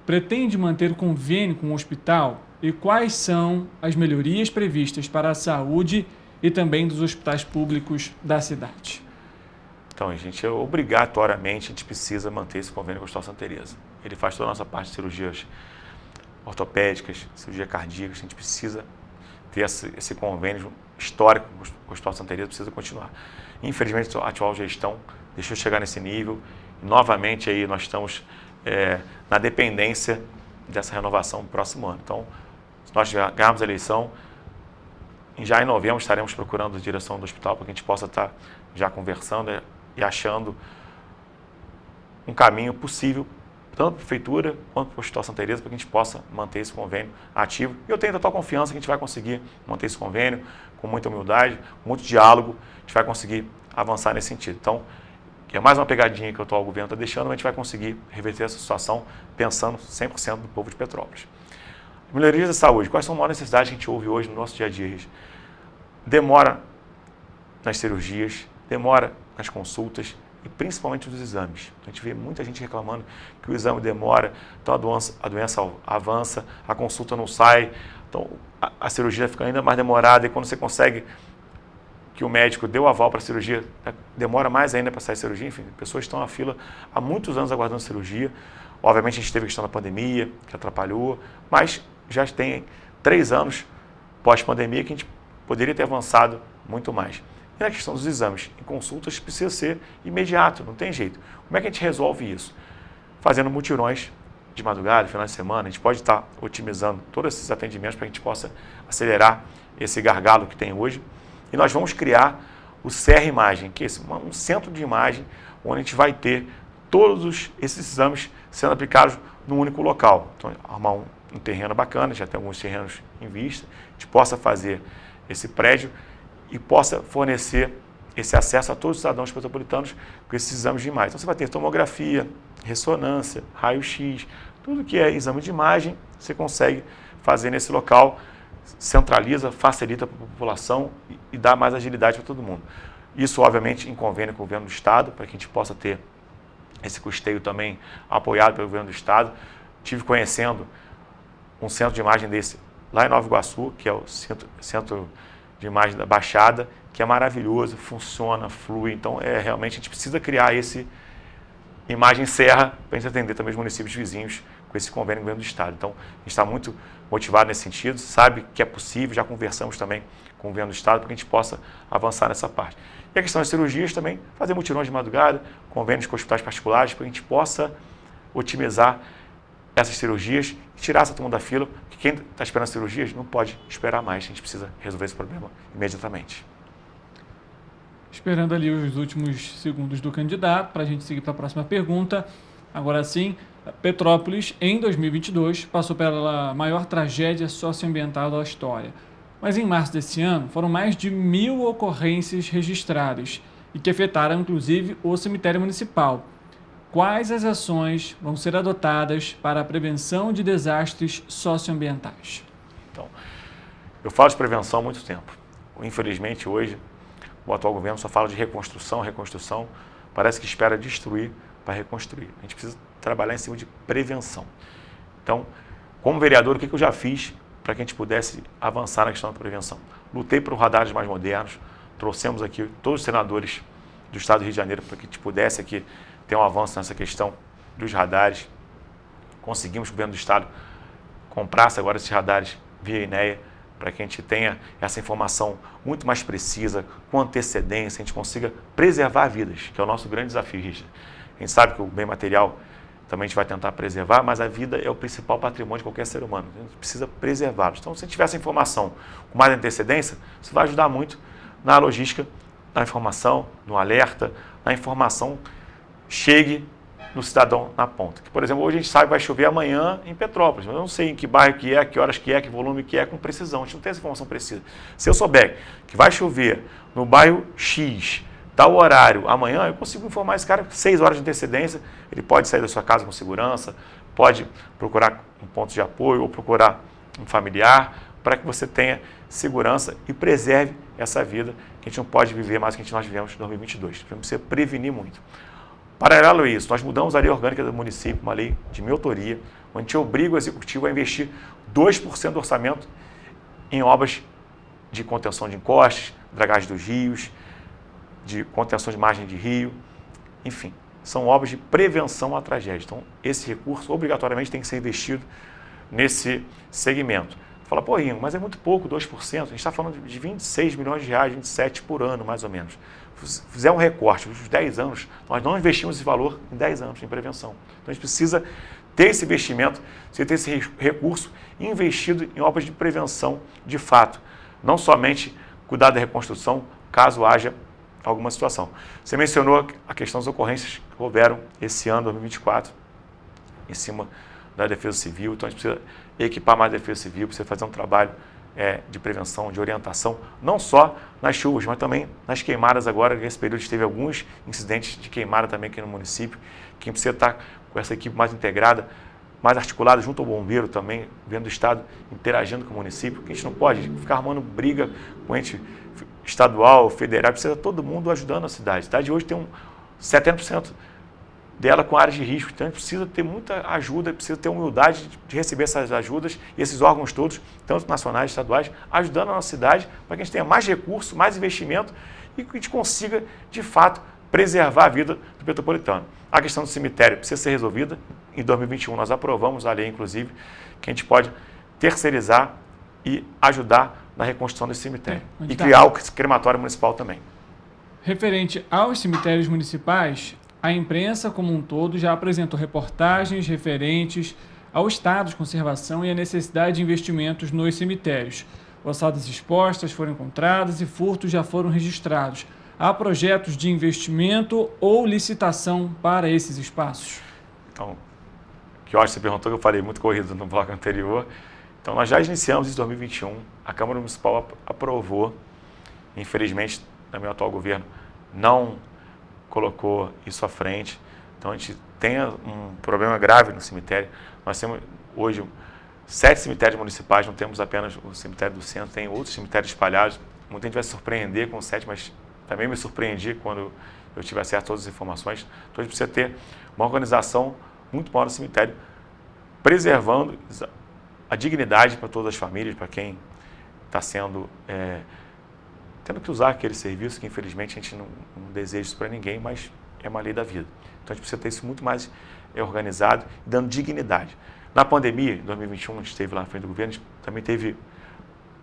Pretende manter o convênio com o hospital e quais são as melhorias previstas para a saúde e também dos hospitais públicos da cidade? Então, gente, obrigatoriamente a gente precisa manter esse convênio com o Hospital Santa Teresa. Ele faz toda a nossa parte de cirurgias ortopédicas, cirurgia cardíaca, a gente precisa ter esse convênio histórico com o Hospital Santa Teresa, precisa continuar. Infelizmente, a atual gestão deixou chegar nesse nível e, novamente, aí nós estamos na dependência dessa renovação no próximo ano. Então, se nós ganharmos a eleição, já em novembro estaremos procurando a direção do hospital para que a gente possa estar já conversando e achando um caminho possível, tanto para a Prefeitura quanto para o Hospital Santa Teresa, para que a gente possa manter esse convênio ativo. E eu tenho total confiança que a gente vai conseguir manter esse convênio com muita humildade, com muito diálogo, a gente vai conseguir avançar nesse sentido. Então, é mais uma pegadinha que o atual governo está deixando, mas a gente vai conseguir reverter essa situação pensando 100% no povo de Petrópolis. Melhorias da saúde. Quais são as maiores necessidades que a gente ouve hoje no nosso dia a dia? Demora nas cirurgias, demora nas consultas e principalmente nos exames. A gente vê muita gente reclamando que o exame demora, então a doença avança, a consulta não sai, então a cirurgia fica ainda mais demorada e quando você consegue que o médico deu o aval para a cirurgia, demora mais ainda para sair a cirurgia, enfim, pessoas estão na fila há muitos anos aguardando cirurgia. Obviamente a gente teve a questão da pandemia, que atrapalhou, mas já tem 3 anos pós-pandemia que a gente poderia ter avançado muito mais. E na questão dos exames, em consultas precisa ser imediato, não tem jeito. Como é que a gente resolve isso? Fazendo mutirões de madrugada, final de semana, a gente pode estar otimizando todos esses atendimentos para que a gente possa acelerar esse gargalo que tem hoje. E nós vamos criar o CR Imagem, que é um centro de imagem onde a gente vai ter todos esses exames sendo aplicados num único local. Então, arrumar um terreno bacana, já tem alguns terrenos em vista, a gente possa fazer esse prédio e possa fornecer esse acesso a todos os cidadãos metropolitanos com esses exames de imagem. Então, você vai ter tomografia, ressonância, raio-x, tudo que é exame de imagem, você consegue fazer nesse local, centraliza, facilita para a população e dá mais agilidade para todo mundo. Isso, obviamente, em convênio com o governo do Estado, para que a gente possa ter esse custeio também apoiado pelo governo do Estado. Tive conhecendo um centro de imagem desse lá em Nova Iguaçu, que é o centro de imagem da Baixada, que é maravilhoso, funciona, flui. Então, realmente, a gente precisa criar esse Imagem Serra para a gente atender também os municípios vizinhos com esse convênio do governo do Estado. Então, a gente está muito motivado nesse sentido, sabe que é possível, já conversamos também com o governo do Estado para que a gente possa avançar nessa parte. E a questão das cirurgias também, fazer mutirões de madrugada, convênios com hospitais particulares, para que a gente possa otimizar essas cirurgias e tirar essa turma da fila, porque quem está esperando as cirurgias não pode esperar mais, a gente precisa resolver esse problema imediatamente. Esperando ali os últimos segundos do candidato, para a gente seguir para a próxima pergunta. Agora sim, Petrópolis, em 2022, passou pela maior tragédia socioambiental da história. Mas em março desse ano, foram mais de 1.000 ocorrências registradas e que afetaram, inclusive, o cemitério municipal. Quais as ações vão ser adotadas para a prevenção de desastres socioambientais? Então, eu falo de prevenção há muito tempo. Infelizmente, hoje, o atual governo só fala de reconstrução. Parece que espera destruir para reconstruir. A gente precisa trabalhar em cima de prevenção. Então, como vereador, o que eu já fiz para que a gente pudesse avançar na questão da prevenção? Lutei por radares mais modernos, trouxemos aqui todos os senadores do Estado do Rio de Janeiro para que a gente pudesse aqui ter um avanço nessa questão dos radares. Conseguimos que o governo do Estado comprasse agora esses radares via INEA, para que a gente tenha essa informação muito mais precisa, com antecedência, a gente consiga preservar vidas, que é o nosso grande desafio, Richard. A gente sabe que o bem material também a gente vai tentar preservar, mas a vida é o principal patrimônio de qualquer ser humano. A gente precisa preservá-los. Então, se a gente tiver essa informação com mais antecedência, isso vai ajudar muito na logística da informação, no alerta, na informação chegue no cidadão na ponta. Que, por exemplo, hoje a gente sabe que vai chover amanhã em Petrópolis, mas eu não sei em que bairro que é, que horas que é, que volume que é, com precisão. A gente não tem essa informação precisa. Se eu souber que vai chover no bairro X, tal horário, amanhã, eu consigo informar esse cara 6 horas de antecedência, ele pode sair da sua casa com segurança, pode procurar um ponto de apoio ou procurar um familiar, para que você tenha segurança e preserve essa vida, que a gente não pode viver mais do que nós vivemos em 2022. Então, precisa prevenir muito. Paralelo a isso, nós mudamos a lei orgânica do município, uma lei de minha autoria, onde a gente obriga o executivo a investir 2% do orçamento em obras de contenção de encostes, dragagem dos rios, de contenção de margem de rio, enfim, são obras de prevenção à tragédia. Então, esse recurso obrigatoriamente tem que ser investido nesse segmento. Fala, pô, Ringo, mas é muito pouco, 2%, a gente está falando de 26 milhões de reais, 27 por ano, mais ou menos. Fizer um recorte, os 10 anos, nós não investimos esse valor em 10 anos em prevenção. Então, a gente precisa ter esse investimento, precisa ter esse recurso investido em obras de prevenção de fato. Não somente cuidar da reconstrução, caso haja alguma situação. Você mencionou a questão das ocorrências que houveram esse ano, 2024, em cima da Defesa Civil. Então, a gente precisa equipar mais a Defesa Civil, precisa fazer um trabalho de prevenção, de orientação, não só nas chuvas, mas também nas queimadas agora. Nesse período teve alguns incidentes de queimada também aqui no município, que precisa estar com essa equipe mais integrada, mais articulada junto ao bombeiro também, o governo do Estado interagindo com o município, que a gente não pode ficar arrumando briga com a ente estadual, federal, precisa todo mundo ajudando a cidade. A cidade hoje tem 70% dela com áreas de risco, então a gente precisa ter muita ajuda, precisa ter humildade de receber essas ajudas e esses órgãos todos, tanto nacionais, estaduais, ajudando a nossa cidade para que a gente tenha mais recursos, mais investimento e que a gente consiga, de fato, preservar a vida do petropolitano. A questão do cemitério precisa ser resolvida. Em 2021 nós aprovamos a lei, inclusive, que a gente pode terceirizar e ajudar na reconstrução desse cemitério. E criar o crematório municipal também. Referente aos cemitérios municipais, a imprensa como um todo já apresentou reportagens referentes ao estado de conservação e a necessidade de investimentos nos cemitérios. Ossadas expostas foram encontradas e furtos já foram registrados. há projetos de investimento ou licitação para esses espaços? Então, que eu acho que você perguntou, que eu falei muito corrido no bloco anterior. Então, nós já iniciamos em 2021, a Câmara Municipal aprovou, infelizmente, no meu atual governo, não colocou isso à frente. Então, a gente tem um problema grave no cemitério. Nós temos hoje 7 cemitérios municipais, não temos apenas o cemitério do centro, tem outros cemitérios espalhados. Muita gente vai se surpreender com os 7, mas também me surpreendi quando eu tive acesso a todas as informações. Então, a gente precisa ter uma organização muito maior no cemitério, preservando a dignidade para todas as famílias, para quem está sendo, tendo que usar aquele serviço, que infelizmente a gente não deseja isso para ninguém, mas é uma lei da vida. Então, a gente precisa ter isso muito mais organizado e dando dignidade. Na pandemia, em 2021, a gente esteve lá na frente do governo, a gente também teve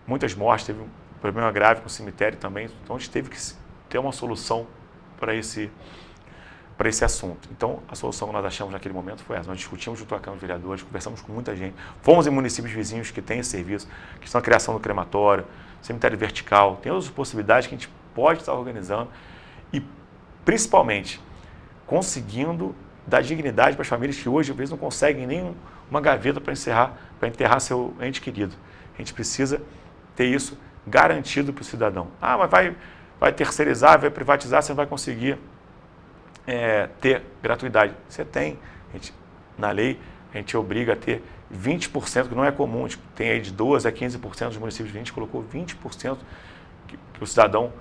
muitas mortes, teve um problema grave com o cemitério também, então a gente teve que ter uma solução para esse assunto. Então, a solução que nós achamos naquele momento foi essa. Nós discutimos junto à Câmara de Vereadores, conversamos com muita gente, fomos em municípios vizinhos que têm esse serviço, que estão a criação do crematório, cemitério vertical, tem outras possibilidades que a gente pode estar organizando e, principalmente, conseguindo dar dignidade para as famílias que hoje, às vezes, não conseguem nem uma gaveta para enterrar seu ente querido. A gente precisa ter isso garantido para o cidadão. Ah, mas vai terceirizar, vai privatizar, você não vai conseguir ter gratuidade. Você tem. Na lei, a gente obriga a ter 20%, que não é comum, a gente tem aí de 12% a 15% dos municípios, a gente colocou 20% que o cidadão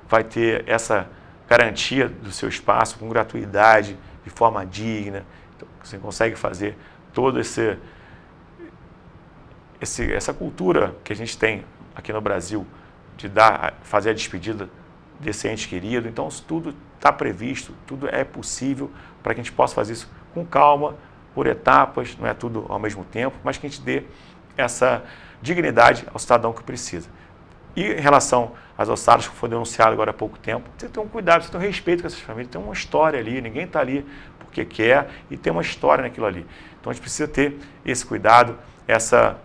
vai ter essa garantia do seu espaço com gratuidade, de forma digna. Então, você consegue fazer toda essa cultura que a gente tem aqui no Brasil de fazer a despedida desse ente querido. Então, isso tudo está previsto, tudo é possível para que a gente possa fazer isso com calma, por etapas, não é tudo ao mesmo tempo, mas que a gente dê essa dignidade ao cidadão que precisa. E em relação às ossadas, que foi denunciado agora há pouco tempo, você tem um cuidado, você tem um respeito com essas famílias, tem uma história ali, ninguém está ali porque quer e tem uma história naquilo ali. Então a gente precisa ter esse cuidado, essa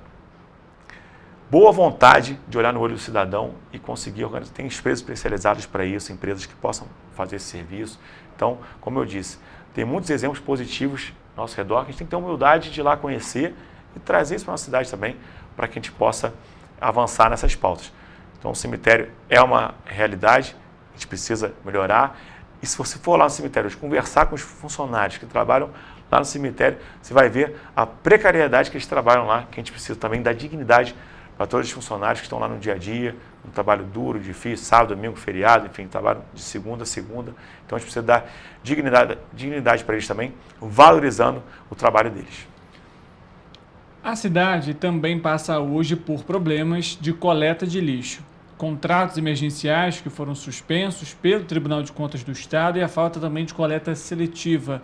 boa vontade de olhar no olho do cidadão e conseguir organizar. Tem empresas especializadas para isso, empresas que possam fazer esse serviço. Então, como eu disse, tem muitos exemplos positivos ao nosso redor, que a gente tem que ter humildade de ir lá conhecer e trazer isso para a nossa cidade também, para que a gente possa avançar nessas pautas. Então, o cemitério é uma realidade, a gente precisa melhorar. E se você for lá no cemitério hoje, conversar com os funcionários que trabalham lá no cemitério, você vai ver a precariedade que eles trabalham lá, que a gente precisa também dar dignidade para todos os funcionários que estão lá no dia a dia, um trabalho duro, difícil, sábado, domingo, feriado, enfim, trabalho de segunda a segunda. Então, a gente precisa dar dignidade para eles também, valorizando o trabalho deles. A cidade também passa hoje por problemas de coleta de lixo. Contratos emergenciais que foram suspensos pelo Tribunal de Contas do Estado e a falta também de coleta seletiva.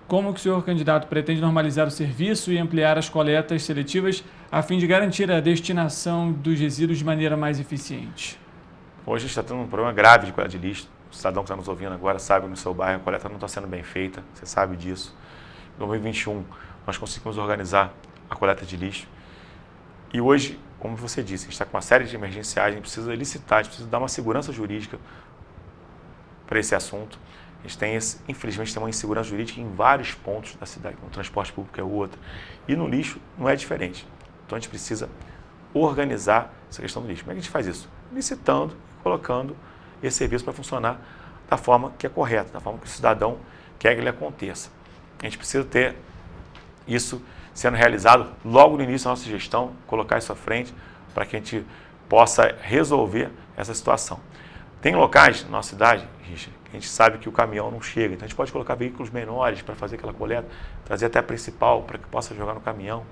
Como que o senhor candidato pretende normalizar o serviço e ampliar as coletas seletivas a fim de garantir a destinação dos resíduos de maneira mais eficiente? Hoje a gente está tendo um problema grave de coleta de lixo. O cidadão que está nos ouvindo agora sabe que no seu bairro a coleta não está sendo bem feita, você sabe disso. Em 2021 nós conseguimos organizar a coleta de lixo e hoje, como você disse, a gente está com uma série de emergenciais, a gente precisa licitar, a gente precisa dar uma segurança jurídica para esse assunto. A gente tem, infelizmente, tem uma insegurança jurídica em vários pontos da cidade, o transporte público é outro, e no lixo não é diferente. Então a gente precisa organizar essa questão do lixo. Como é que a gente faz isso? Licitando e colocando esse serviço para funcionar da forma que é correta, da forma que o cidadão quer que ele aconteça. A gente precisa ter isso sendo realizado logo no início da nossa gestão, colocar isso à frente para que a gente possa resolver essa situação. Tem locais na nossa cidade, Richard, que a gente sabe que o caminhão não chega, então a gente pode colocar veículos menores para fazer aquela coleta, trazer até a principal para que possa jogar no caminhão.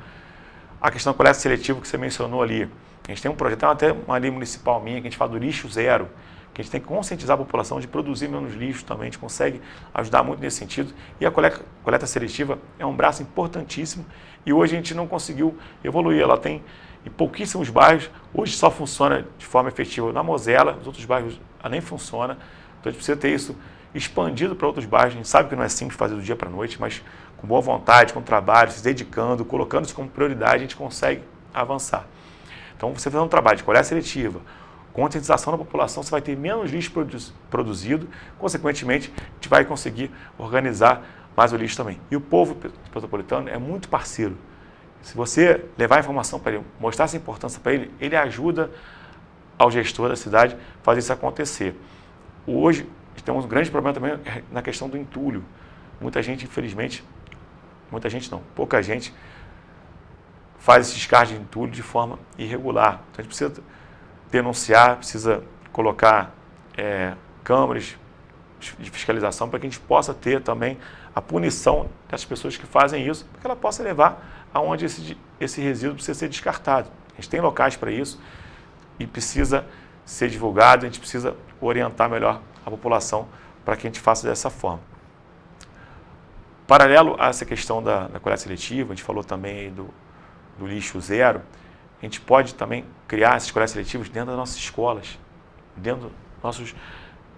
A questão da coleta seletiva que você mencionou ali, a gente tem um projeto, tem até uma lei municipal minha que a gente fala do lixo zero, que a gente tem que conscientizar a população de produzir menos lixo também, a gente consegue ajudar muito nesse sentido. E a coleta seletiva é um braço importantíssimo e hoje a gente não conseguiu evoluir. Ela tem em pouquíssimos bairros, hoje só funciona de forma efetiva na Mosela, nos outros bairros ela nem funciona. Então a gente precisa ter isso expandido para outros bairros. A gente sabe que não é simples fazer do dia para a noite, mas com boa vontade, com trabalho, se dedicando, colocando isso como prioridade, a gente consegue avançar. Então você fazendo um trabalho de coleta seletiva, conscientização da população, você vai ter menos lixo produzido, consequentemente, a gente vai conseguir organizar mais o lixo também. E o povo petropolitano é muito parceiro. Se você levar a informação para ele, mostrar essa importância para ele, ele ajuda ao gestor da cidade a fazer isso acontecer. Hoje, temos um grande problema também na questão do entulho. Muita gente, infelizmente, pouca gente faz esse descarte de entulho de forma irregular. Então, a gente precisa denunciar, precisa colocar câmaras de fiscalização para que a gente possa ter também a punição das pessoas que fazem isso, para que ela possa levar aonde esse resíduo precisa ser descartado. A gente tem locais para isso e precisa ser divulgado, a gente precisa orientar melhor a população para que a gente faça dessa forma. Paralelo a essa questão da coleta seletiva, a gente falou também aí do lixo zero, a gente pode também criar essas coletas seletivas dentro das nossas escolas, dentro dos nossos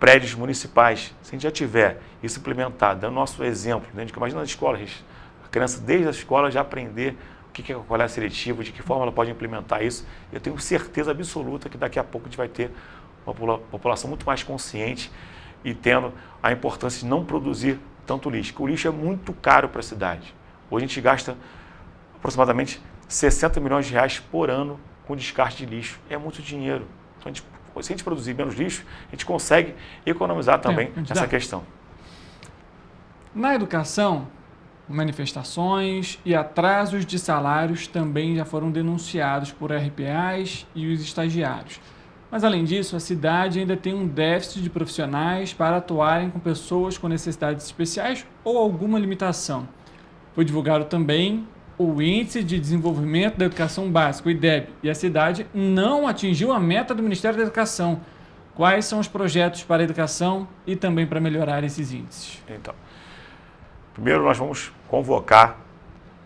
prédios municipais. Se a gente já tiver isso implementado, dando nosso exemplo, imagina nas escolas, a criança desde a escola já aprender o que é a coleta seletiva, de que forma ela pode implementar isso, eu tenho certeza absoluta que daqui a pouco a gente vai ter uma população muito mais consciente e tendo a importância de não produzir tanto lixo. Porque o lixo é muito caro para a cidade. Hoje a gente gasta aproximadamente 60 milhões de reais por ano com descarte de lixo. É muito dinheiro. Então, se a gente produzir menos lixo, a gente consegue economizar também essa questão. Na educação, manifestações e atrasos de salários também já foram denunciados por RPAs e os estagiários. Mas, além disso, a cidade ainda tem um déficit de profissionais para atuarem com pessoas com necessidades especiais ou alguma limitação. Foi divulgado também o Índice de Desenvolvimento da Educação Básica, o IDEB, e a cidade não atingiu a meta do Ministério da Educação. Quais são os projetos para a educação e também para melhorar esses índices? Então, primeiro nós vamos convocar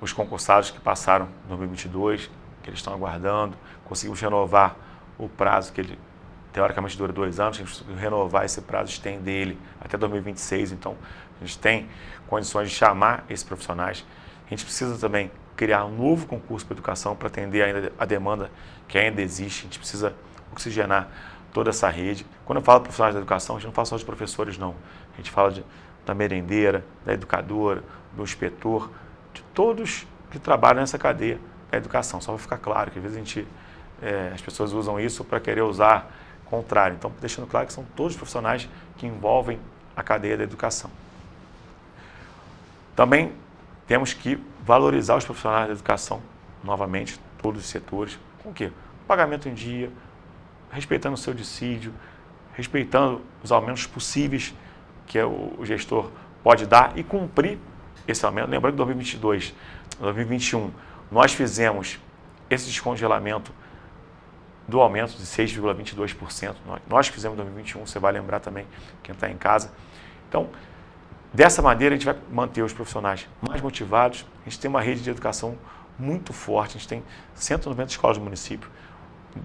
os concursados que passaram em 2022, que eles estão aguardando, conseguimos renovar o prazo que ele, teoricamente, dura 2 anos, a gente conseguiu renovar esse prazo, estender ele até 2026, então a gente tem condições de chamar esses profissionais. A gente precisa também criar um novo concurso para educação para atender ainda a demanda que ainda existe, a gente precisa oxigenar toda essa rede. Quando eu falo de profissionais da educação, a gente não fala só de professores, não. A gente fala da merendeira, da educadora, do inspetor, de todos que trabalham nessa cadeia da educação. Só para ficar claro que às vezes as pessoas usam isso para querer usar o contrário. Então, deixando claro que são todos os profissionais que envolvem a cadeia da educação. Também temos que valorizar os profissionais da educação, novamente, todos os setores. Com o quê? Pagamento em dia, respeitando o seu dissídio, respeitando os aumentos possíveis que o gestor pode dar e cumprir esse aumento. Lembrando que em 2022, 2021, nós fizemos esse descongelamento do aumento de 6,22%. Nós fizemos em 2021, você vai lembrar também, quem está em casa. Então, dessa maneira, a gente vai manter os profissionais mais motivados. A gente tem uma rede de educação muito forte. A gente tem 190 escolas do município,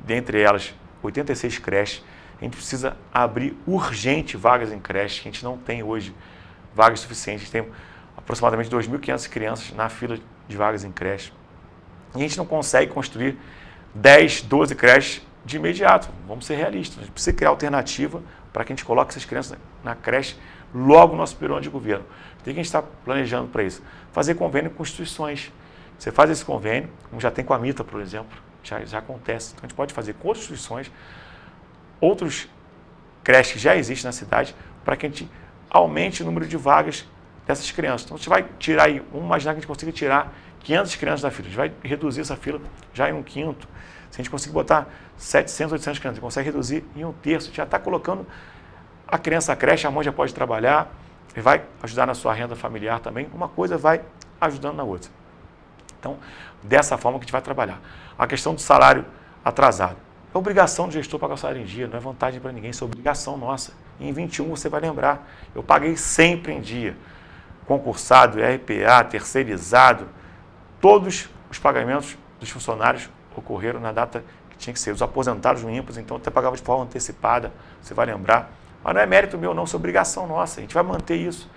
dentre elas 86 creches. A gente precisa abrir urgente vagas em creches, que a gente não tem hoje vagas suficientes. A gente tem aproximadamente 2.500 crianças na fila de vagas em creche. E a gente não consegue construir 10, 12 creches de imediato. Vamos ser realistas. A gente precisa criar alternativa para que a gente coloque essas crianças na creche logo no nosso primeiro ano de governo. O que a gente está planejando para isso? Fazer convênio com instituições. Você faz esse convênio, como já tem com a MITA, por exemplo, já acontece. Então a gente pode fazer com outras instituições, outros creches que já existem na cidade, para que a gente aumente o número de vagas dessas crianças. Então, a gente vai tirar aí, vamos imaginar que a gente consiga tirar 500 crianças da fila, a gente vai reduzir essa fila já em 1/5. Se a gente conseguir botar 700, 800 crianças, a gente consegue reduzir em 1/3. A gente já está colocando a criança na creche, a mãe já pode trabalhar, e vai ajudar na sua renda familiar também. Uma coisa vai ajudando na outra. Então, dessa forma que a gente vai trabalhar. A questão do salário atrasado. É obrigação do gestor pagar o salário em dia, não é vantagem para ninguém, isso é obrigação nossa. E em 21 você vai lembrar, eu paguei sempre em dia. Concursado, RPA, terceirizado, todos os pagamentos dos funcionários ocorreram na data que tinha que ser. Os aposentados no INPAS, então, até pagava de forma antecipada, você vai lembrar. Mas não é mérito meu, não, isso é obrigação nossa, a gente vai manter isso.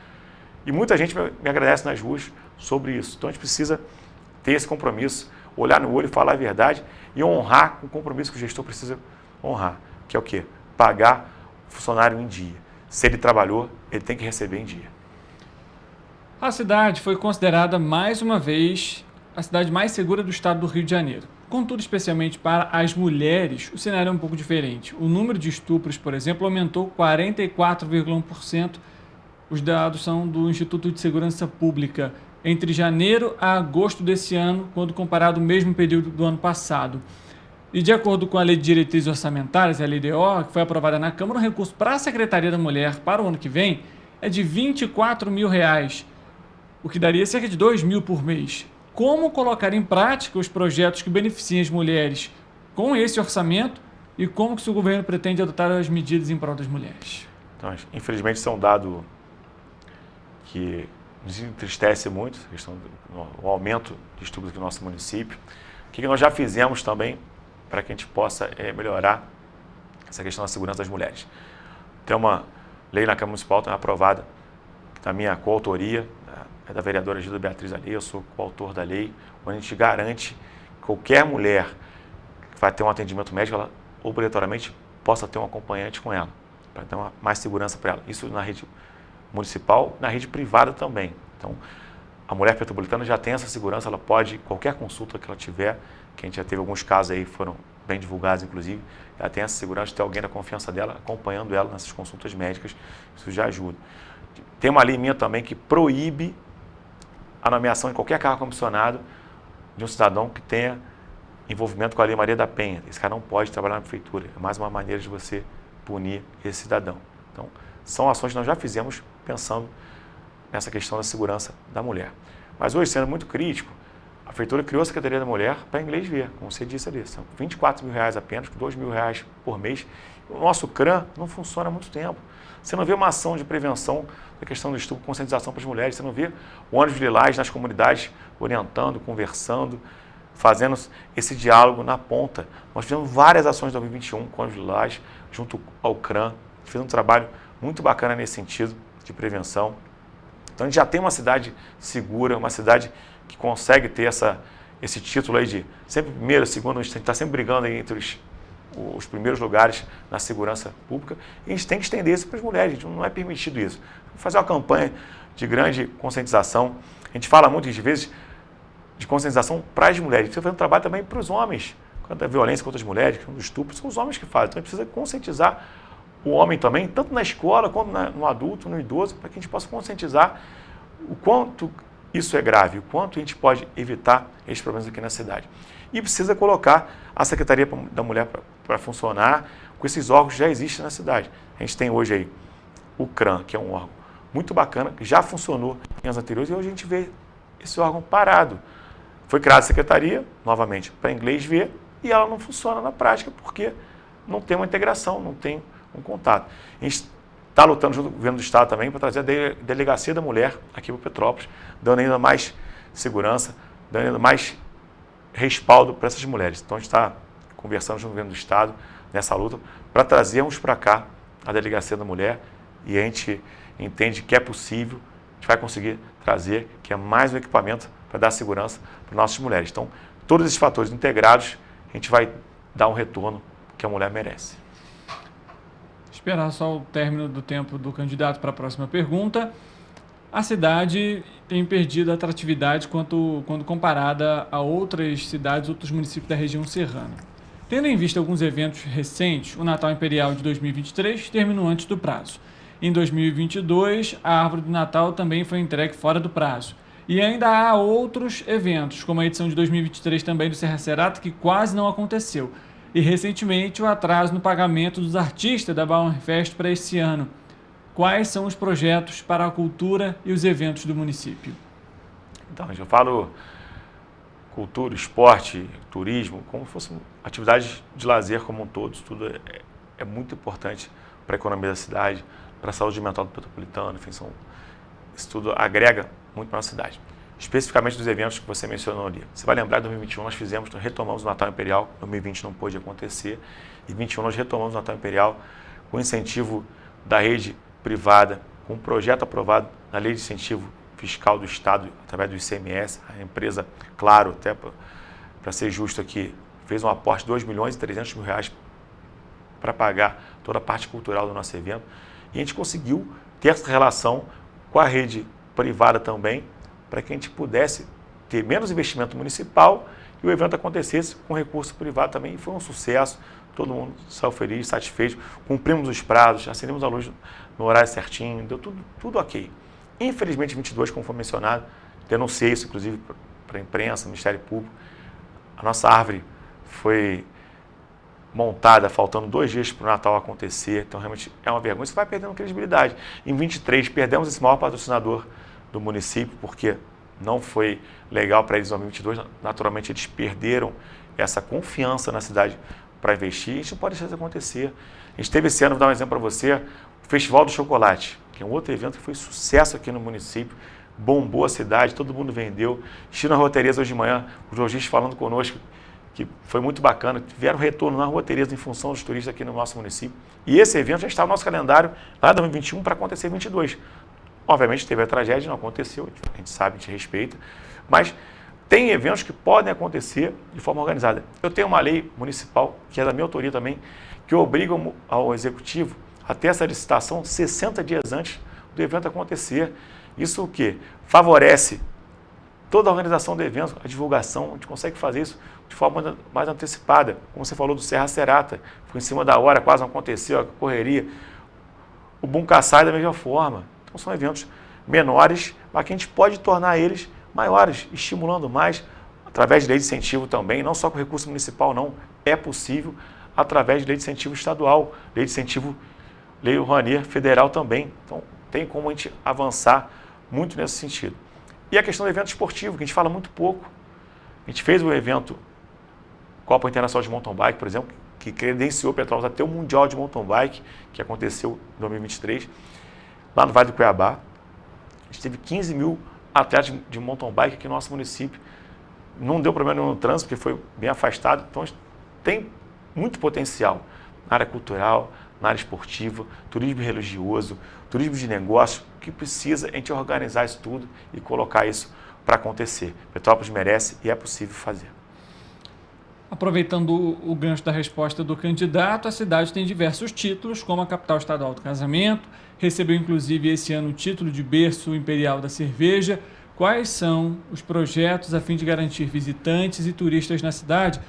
E muita gente me agradece nas ruas sobre isso. Então, a gente precisa ter esse compromisso, olhar no olho, falar a verdade e honrar o compromisso que o gestor precisa honrar. que é o quê? Pagar o funcionário em dia. Se ele trabalhou, ele tem que receber em dia. A cidade foi considerada mais uma vez a cidade mais segura do estado do Rio de Janeiro. Contudo, especialmente para as mulheres, o cenário é um pouco diferente. O número de estupros, por exemplo, aumentou 44,1%. Os dados são do Instituto de Segurança Pública entre janeiro a agosto desse ano, quando comparado ao mesmo período do ano passado. E de acordo com a Lei de Diretrizes Orçamentárias, a LDO, que foi aprovada na Câmara, o recurso para a Secretaria da Mulher para o ano que vem é de R$ 24 mil, o que daria cerca de R$ 2 mil por mês. Como colocar em prática os projetos que beneficiem as mulheres com esse orçamento e como que o governo pretende adotar as medidas em prol das mulheres? Então, infelizmente, isso é um dado que nos entristece muito, a questão do aumento de estupros aqui no nosso município. O que nós já fizemos também para que a gente possa melhorar essa questão da segurança das mulheres? Tem uma lei na Câmara Municipal, também aprovada, da minha coautoria, é da vereadora Gilda Beatriz Ali, eu sou coautor da lei, onde a gente garante que qualquer mulher que vai ter um atendimento médico, ela obrigatoriamente possa ter um acompanhante com ela, para ter mais segurança para ela. Isso na rede municipal, na rede privada também. Então, a mulher petropolitana já tem essa segurança, ela pode, qualquer consulta que ela tiver, que a gente já teve alguns casos aí, foram bem divulgados inclusive, ela tem essa segurança de ter alguém da confiança dela acompanhando ela nessas consultas médicas, isso já ajuda. Tem uma lei minha também que proíbe a nomeação de qualquer cargo comissionado de um cidadão que tenha envolvimento com a Lei Maria da Penha. Esse cara não pode trabalhar na prefeitura. É mais uma maneira de você punir esse cidadão. Então, são ações que nós já fizemos pensando nessa questão da segurança da mulher. Mas hoje, sendo muito crítico, a prefeitura criou a Secretaria da Mulher para inglês ver, como você disse ali. São R$ 24 mil apenas, R$ 2 mil por mês. O nosso CRAM não funciona há muito tempo. Você não vê uma ação de prevenção da questão do estupro, conscientização para as mulheres. Você não vê o ônibus lilás nas comunidades orientando, conversando, fazendo esse diálogo na ponta. Nós fizemos várias ações em 2021 com o ônibus lilás, junto ao CRAM. Fez um trabalho muito bacana nesse sentido de prevenção. Então a gente já tem uma cidade segura, uma cidade que consegue ter esse título aí de sempre primeiro, segundo, a gente está sempre brigando aí entre os primeiros lugares na segurança pública, e a gente tem que estender isso para as mulheres, gente, não é permitido isso. Vamos fazer uma campanha de grande conscientização. A gente fala muitas vezes de conscientização para as mulheres, a gente precisa fazer um trabalho também para os homens, quanto à violência contra as mulheres, quanto ao estupro, são os homens que fazem. Então a gente precisa conscientizar o homem também, tanto na escola, quanto no adulto, no idoso, para que a gente possa conscientizar o quanto isso é grave, o quanto a gente pode evitar esses problemas aqui na cidade. E precisa colocar a Secretaria da Mulher para funcionar com esses órgãos que já existem na cidade. A gente tem hoje aí o CRAM, que é um órgão muito bacana, que já funcionou em anos anteriores, e hoje a gente vê esse órgão parado. Foi criada a Secretaria, novamente, para inglês ver, e ela não funciona na prática porque não tem uma integração, não tem um contato. A gente está lutando junto com o governo do Estado também para trazer a Delegacia da Mulher aqui para Petrópolis, dando ainda mais segurança, dando ainda mais respaldo para essas mulheres. Então a gente está conversando junto com o governo do Estado nessa luta para trazermos para cá a Delegacia da Mulher, e a gente entende que é possível, a gente vai conseguir trazer, que é mais um equipamento para dar segurança para nossas mulheres. Então, todos esses fatores integrados, a gente vai dar um retorno que a mulher merece. Esperar só o término do tempo do candidato para a próxima pergunta. A cidade tem perdido a atratividade quando comparada a outras cidades, outros municípios da região serrana. Tendo em vista alguns eventos recentes, o Natal Imperial de 2023 terminou antes do prazo. Em 2022, a árvore do Natal também foi entregue fora do prazo. E ainda há outros eventos, como a edição de 2023 também do Serra Serata, que quase não aconteceu. E recentemente o atraso no pagamento dos artistas da Bauernfest para esse ano. Quais são os projetos para a cultura e os eventos do município? Então, eu falo cultura, esporte, turismo, como se fossem atividades de lazer como um todo. Isso tudo é muito importante para a economia da cidade, para a saúde mental do petropolitano, enfim, isso tudo agrega muito para a nossa cidade. Especificamente dos eventos que você mencionou ali. Você vai lembrar, em 2021 nós retomamos o Natal Imperial, 2020 não pôde acontecer, e em 2021 nós retomamos o Natal Imperial com incentivo da rede privada, com um projeto aprovado na Lei de Incentivo Fiscal do Estado, através do ICMS, a empresa, claro, até para ser justo aqui, fez um aporte de R$ 2.300.000 para pagar toda a parte cultural do nosso evento. E a gente conseguiu ter essa relação com a rede privada também, para que a gente pudesse ter menos investimento municipal e o evento acontecesse com recurso privado também. E foi um sucesso, todo mundo saiu feliz, satisfeito, cumprimos os prazos, acendemos a luz no horário certinho, deu tudo ok. Infelizmente, 22, como foi mencionado, denunciei isso, inclusive, para a imprensa, Ministério Público. A nossa árvore foi montada faltando 2 dias para o Natal acontecer, então realmente é uma vergonha, isso vai perdendo credibilidade. Em 23, perdemos esse maior patrocinador do município, porque não foi legal para eles em 2022, naturalmente eles perderam essa confiança na cidade para investir, e a gente não pode deixar isso acontecer. A gente teve esse ano, vou dar um exemplo para você, o Festival do Chocolate, que é um outro evento que foi sucesso aqui no município, bombou a cidade, todo mundo vendeu. Estive na Rua Tereza hoje de manhã, os lojistas falando conosco, que foi muito bacana, tiveram retorno na Rua Tereza em função dos turistas aqui no nosso município. E esse evento já está no nosso calendário lá de 2021 para acontecer em 2022. Obviamente teve a tragédia, não aconteceu, a gente sabe, a gente respeita, mas tem eventos que podem acontecer de forma organizada. Eu tenho uma lei municipal, que é da minha autoria também, que obriga ao executivo a ter essa licitação 60 dias antes do evento acontecer. Isso o quê? Favorece toda a organização do evento, a divulgação, a gente consegue fazer isso de forma mais antecipada. Como você falou do Serra Serata, foi em cima da hora, quase não aconteceu, a correria. O Buncaçai da mesma forma. Então são eventos menores, mas que a gente pode tornar eles maiores, estimulando mais, através de lei de incentivo também, não só com recurso municipal, não. É possível através de lei de incentivo estadual, lei de incentivo, lei Rouanet federal também. Então tem como a gente avançar muito nesse sentido. E a questão do evento esportivo, que a gente fala muito pouco. A gente fez um evento Copa Internacional de Mountain Bike, por exemplo, que credenciou Petrópolis até o Mundial de Mountain Bike, que aconteceu em 2023, lá no Vale do Cuiabá. A gente teve 15 mil atletas de mountain bike aqui no nosso município. Não deu problema nenhum no trânsito, porque foi bem afastado. Então, a gente tem muito potencial na área cultural, na área esportiva, turismo religioso, turismo de negócio, que precisa a gente organizar isso tudo e colocar isso para acontecer. Petrópolis merece e é possível fazer. Aproveitando o gancho da resposta do candidato, a cidade tem diversos títulos, como a capital estadual do casamento, recebeu inclusive esse ano o título de berço imperial da cerveja. Quais são os projetos a fim de garantir visitantes e turistas na cidade,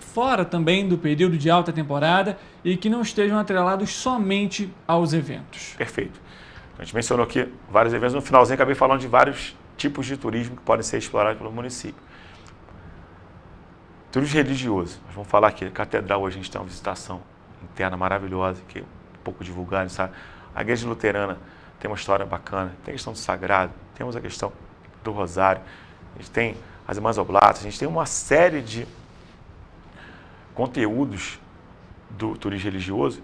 fora também do período de alta temporada, e que não estejam atrelados somente aos eventos? Perfeito. A gente mencionou aqui vários eventos, no finalzinho acabei falando de vários tipos de turismo que podem ser explorados pelo município. Turismo religioso, nós vamos falar aqui, a Catedral hoje a gente tem uma visitação interna maravilhosa, que é um pouco divulgada, sabe? A Igreja Luterana tem uma história bacana, tem a questão do sagrado, temos a questão do Rosário, a gente tem as Irmãs Oblatas, a gente tem uma série de conteúdos do turismo religioso,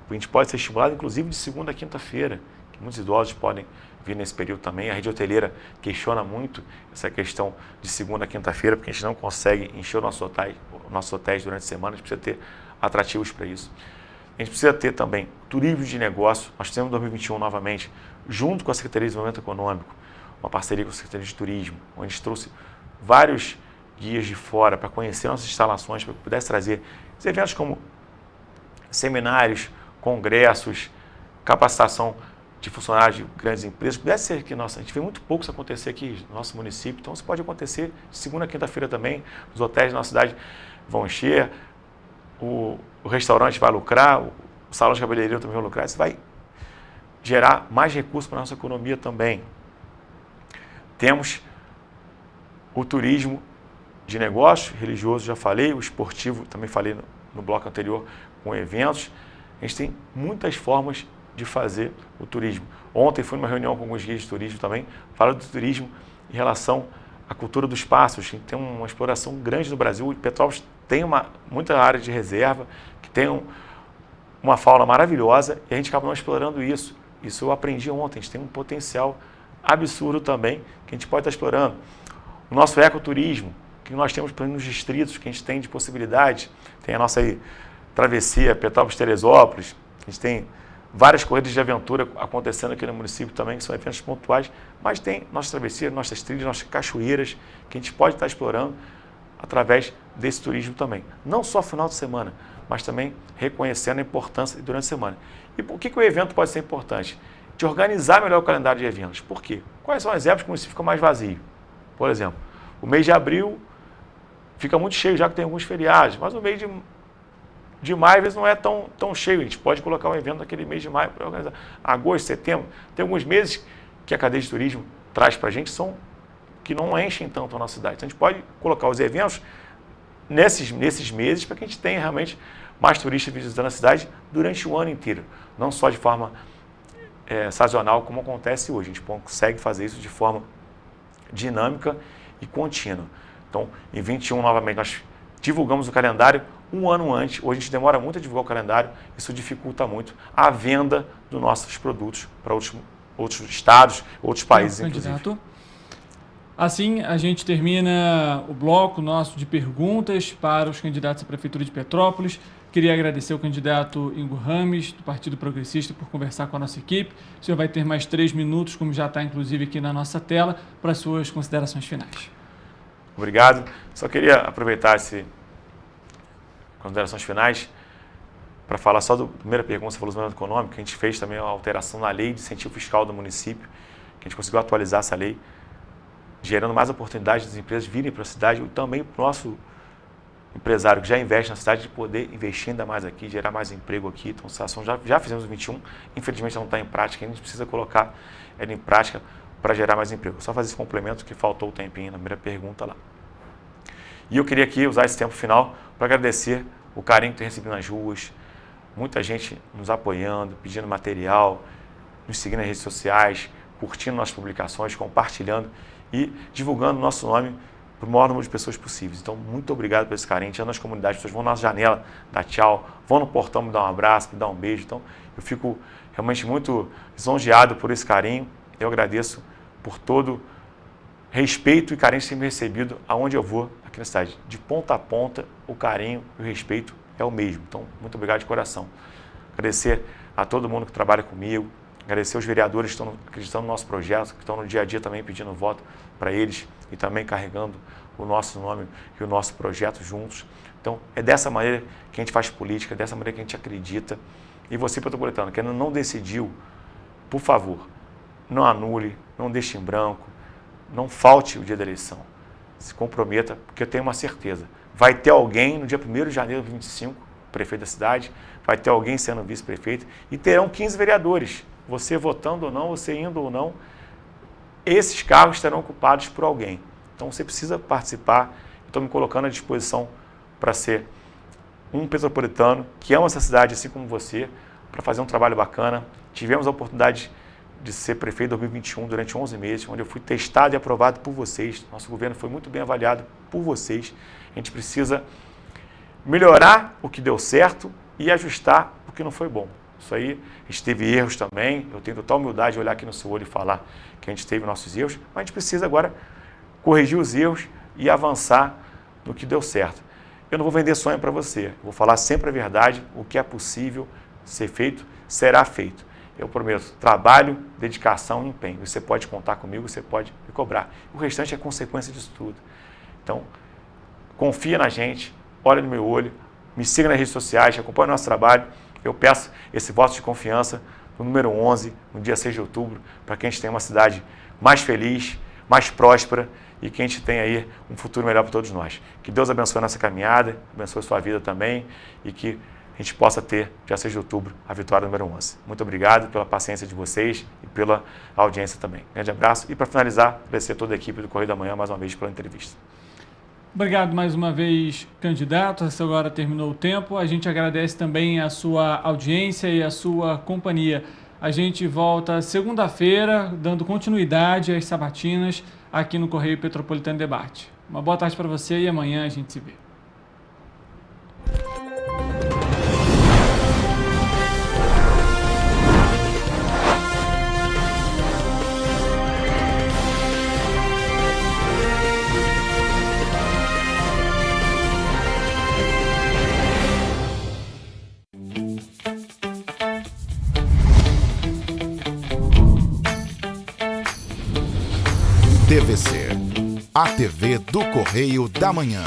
que a gente pode ser estimulado, inclusive de segunda a quinta-feira, que muitos idosos podem vir nesse período também. A rede hoteleira questiona muito essa questão de segunda a quinta-feira, porque a gente não consegue encher nossos hotéis durante a semana, a gente precisa ter atrativos para isso. A gente precisa ter também turismo de negócio. Nós temos em 2021 novamente, junto com a Secretaria de Desenvolvimento Econômico, uma parceria com a Secretaria de Turismo, onde a gente trouxe vários guias de fora para conhecer nossas instalações, para que pudesse trazer eventos como seminários, congressos, capacitação de funcionários de grandes empresas. Pudesse ser que, nossa, a gente vê muito pouco isso acontecer aqui no nosso município, então isso pode acontecer de segunda a quinta-feira também. Os hotéis da nossa cidade vão encher, o restaurante vai lucrar, o salão de cabeleireiro também vai lucrar. Isso vai gerar mais recursos para a nossa economia também. Temos o turismo de negócio, religioso, já falei, o esportivo, também falei no bloco anterior, com eventos. A gente tem muitas formas de fazer o turismo. Ontem fui numa reunião com alguns guias de turismo também, falando do turismo em relação à cultura dos pássaros. A gente tem uma exploração grande no Brasil, e Petrópolis tem muita área de reserva, que tem uma fauna maravilhosa, e a gente acaba não explorando isso. Isso eu aprendi ontem, a gente tem um potencial absurdo também, que a gente pode estar explorando. O nosso ecoturismo, que nós temos nos distritos, que a gente tem de possibilidades, tem a nossa aí, travessia Petrópolis-Teresópolis, a gente tem várias corridas de aventura acontecendo aqui no município também, que são eventos pontuais, mas tem nossas travessias, nossas trilhas, nossas cachoeiras, que a gente pode estar explorando através desse turismo também. Não só final de semana, mas também reconhecendo a importância durante a semana. E por que o evento pode ser importante? De organizar melhor o calendário de eventos. Por quê? Quais são as épocas que o município fica mais vazio? Por exemplo, o mês de abril fica muito cheio, já que tem alguns feriados, mas o mês de maio, às vezes, não é tão cheio. A gente pode colocar um evento naquele mês de maio para organizar. Agosto, setembro, tem alguns meses que a cadeia de turismo traz para a gente que não enchem tanto a nossa cidade. Então, a gente pode colocar os eventos nesses meses para que a gente tenha realmente mais turistas visitando a cidade durante o ano inteiro, não só de forma sazonal, como acontece hoje. A gente consegue fazer isso de forma dinâmica e contínua. Então, em 21, novamente, nós divulgamos o calendário um ano antes. Hoje a gente demora muito a divulgar o calendário, isso dificulta muito a venda dos nossos produtos para outros estados, outros países, inclusive. Assim, a gente termina o bloco nosso de perguntas para os candidatos à Prefeitura de Petrópolis. Queria agradecer ao candidato Ingo Rames, do Partido Progressista, por conversar com a nossa equipe. O senhor vai ter mais 3 minutos, como já está inclusive aqui na nossa tela, para as suas considerações finais. Obrigado. Só queria aproveitar essas considerações finais para falar só da primeira pergunta, você falou do momento econômico, que a gente fez também uma alteração na lei de incentivo fiscal do município, que a gente conseguiu atualizar essa lei, gerando mais oportunidades das empresas virem para a cidade e também para o nosso empresário que já investe na cidade de poder investir ainda mais aqui, gerar mais emprego aqui. Então, essa ação já fizemos em 21, infelizmente não está em prática, a gente precisa colocar ela em prática para gerar mais emprego. Só fazer esse complemento que faltou o tempinho na primeira pergunta lá. E eu queria aqui usar esse tempo final para agradecer o carinho que tem recebido nas ruas, muita gente nos apoiando, pedindo material, nos seguindo nas redes sociais, curtindo nossas publicações, compartilhando e divulgando o nosso nome para o maior número de pessoas possíveis. Então, muito obrigado por esse carinho. Anda nas comunidades, as pessoas vão na nossa janela, dar tchau, vão no portão me dar um abraço, me dar um beijo. Então, eu fico realmente muito lisonjeado por esse carinho. Eu agradeço por todo respeito e carinho sempre recebido aonde eu vou aqui na cidade. De ponta a ponta, o carinho e o respeito é o mesmo. Então, muito obrigado de coração. Agradecer a todo mundo que trabalha comigo, agradecer aos vereadores que estão acreditando no nosso projeto, que estão no dia a dia também pedindo voto para eles e também carregando o nosso nome e o nosso projeto juntos. Então, é dessa maneira que a gente faz política, é dessa maneira que a gente acredita. E você, petropolitano, que ainda não decidiu, por favor, não anule, não deixe em branco, não falte o dia da eleição. Se comprometa, porque eu tenho uma certeza. Vai ter alguém no dia 1º de janeiro de 2025, prefeito da cidade, vai ter alguém sendo vice-prefeito e terão 15 vereadores. Você votando ou não, você indo ou não, esses cargos serão ocupados por alguém. Então você precisa participar. Estou me colocando à disposição para ser um petropolitano que ama essa cidade, assim como você, para fazer um trabalho bacana. Tivemos a oportunidade de ser prefeito em 2021 durante 11 meses, onde eu fui testado e aprovado por vocês. Nosso governo foi muito bem avaliado por vocês. A gente precisa melhorar o que deu certo e ajustar o que não foi bom. Isso aí, a gente teve erros também, eu tenho total humildade de olhar aqui no seu olho e falar que a gente teve nossos erros, mas a gente precisa agora corrigir os erros e avançar no que deu certo. Eu não vou vender sonho para você, eu vou falar sempre a verdade, o que é possível ser feito, será feito. Eu prometo trabalho, dedicação e empenho. Você pode contar comigo, você pode me cobrar. O restante é consequência disso tudo. Então, confia na gente, olha no meu olho, me siga nas redes sociais, acompanhe o nosso trabalho. Eu peço esse voto de confiança no número 11, no dia 6 de outubro, para que a gente tenha uma cidade mais feliz, mais próspera e que a gente tenha aí um futuro melhor para todos nós. Que Deus abençoe a nossa caminhada, abençoe a sua vida também e que a gente possa ter, dia 6 de outubro, a vitória número 11. Muito obrigado pela paciência de vocês e pela audiência também. Grande abraço e, para finalizar, agradecer a toda a equipe do Correio da Manhã mais uma vez pela entrevista. Obrigado mais uma vez, candidato. Essa agora terminou o tempo. A gente agradece também a sua audiência e a sua companhia. A gente volta segunda-feira, dando continuidade às sabatinas aqui no Correio Petropolitano Debate. Uma boa tarde para você e amanhã a gente se vê. TVC. A TV do Correio da Manhã.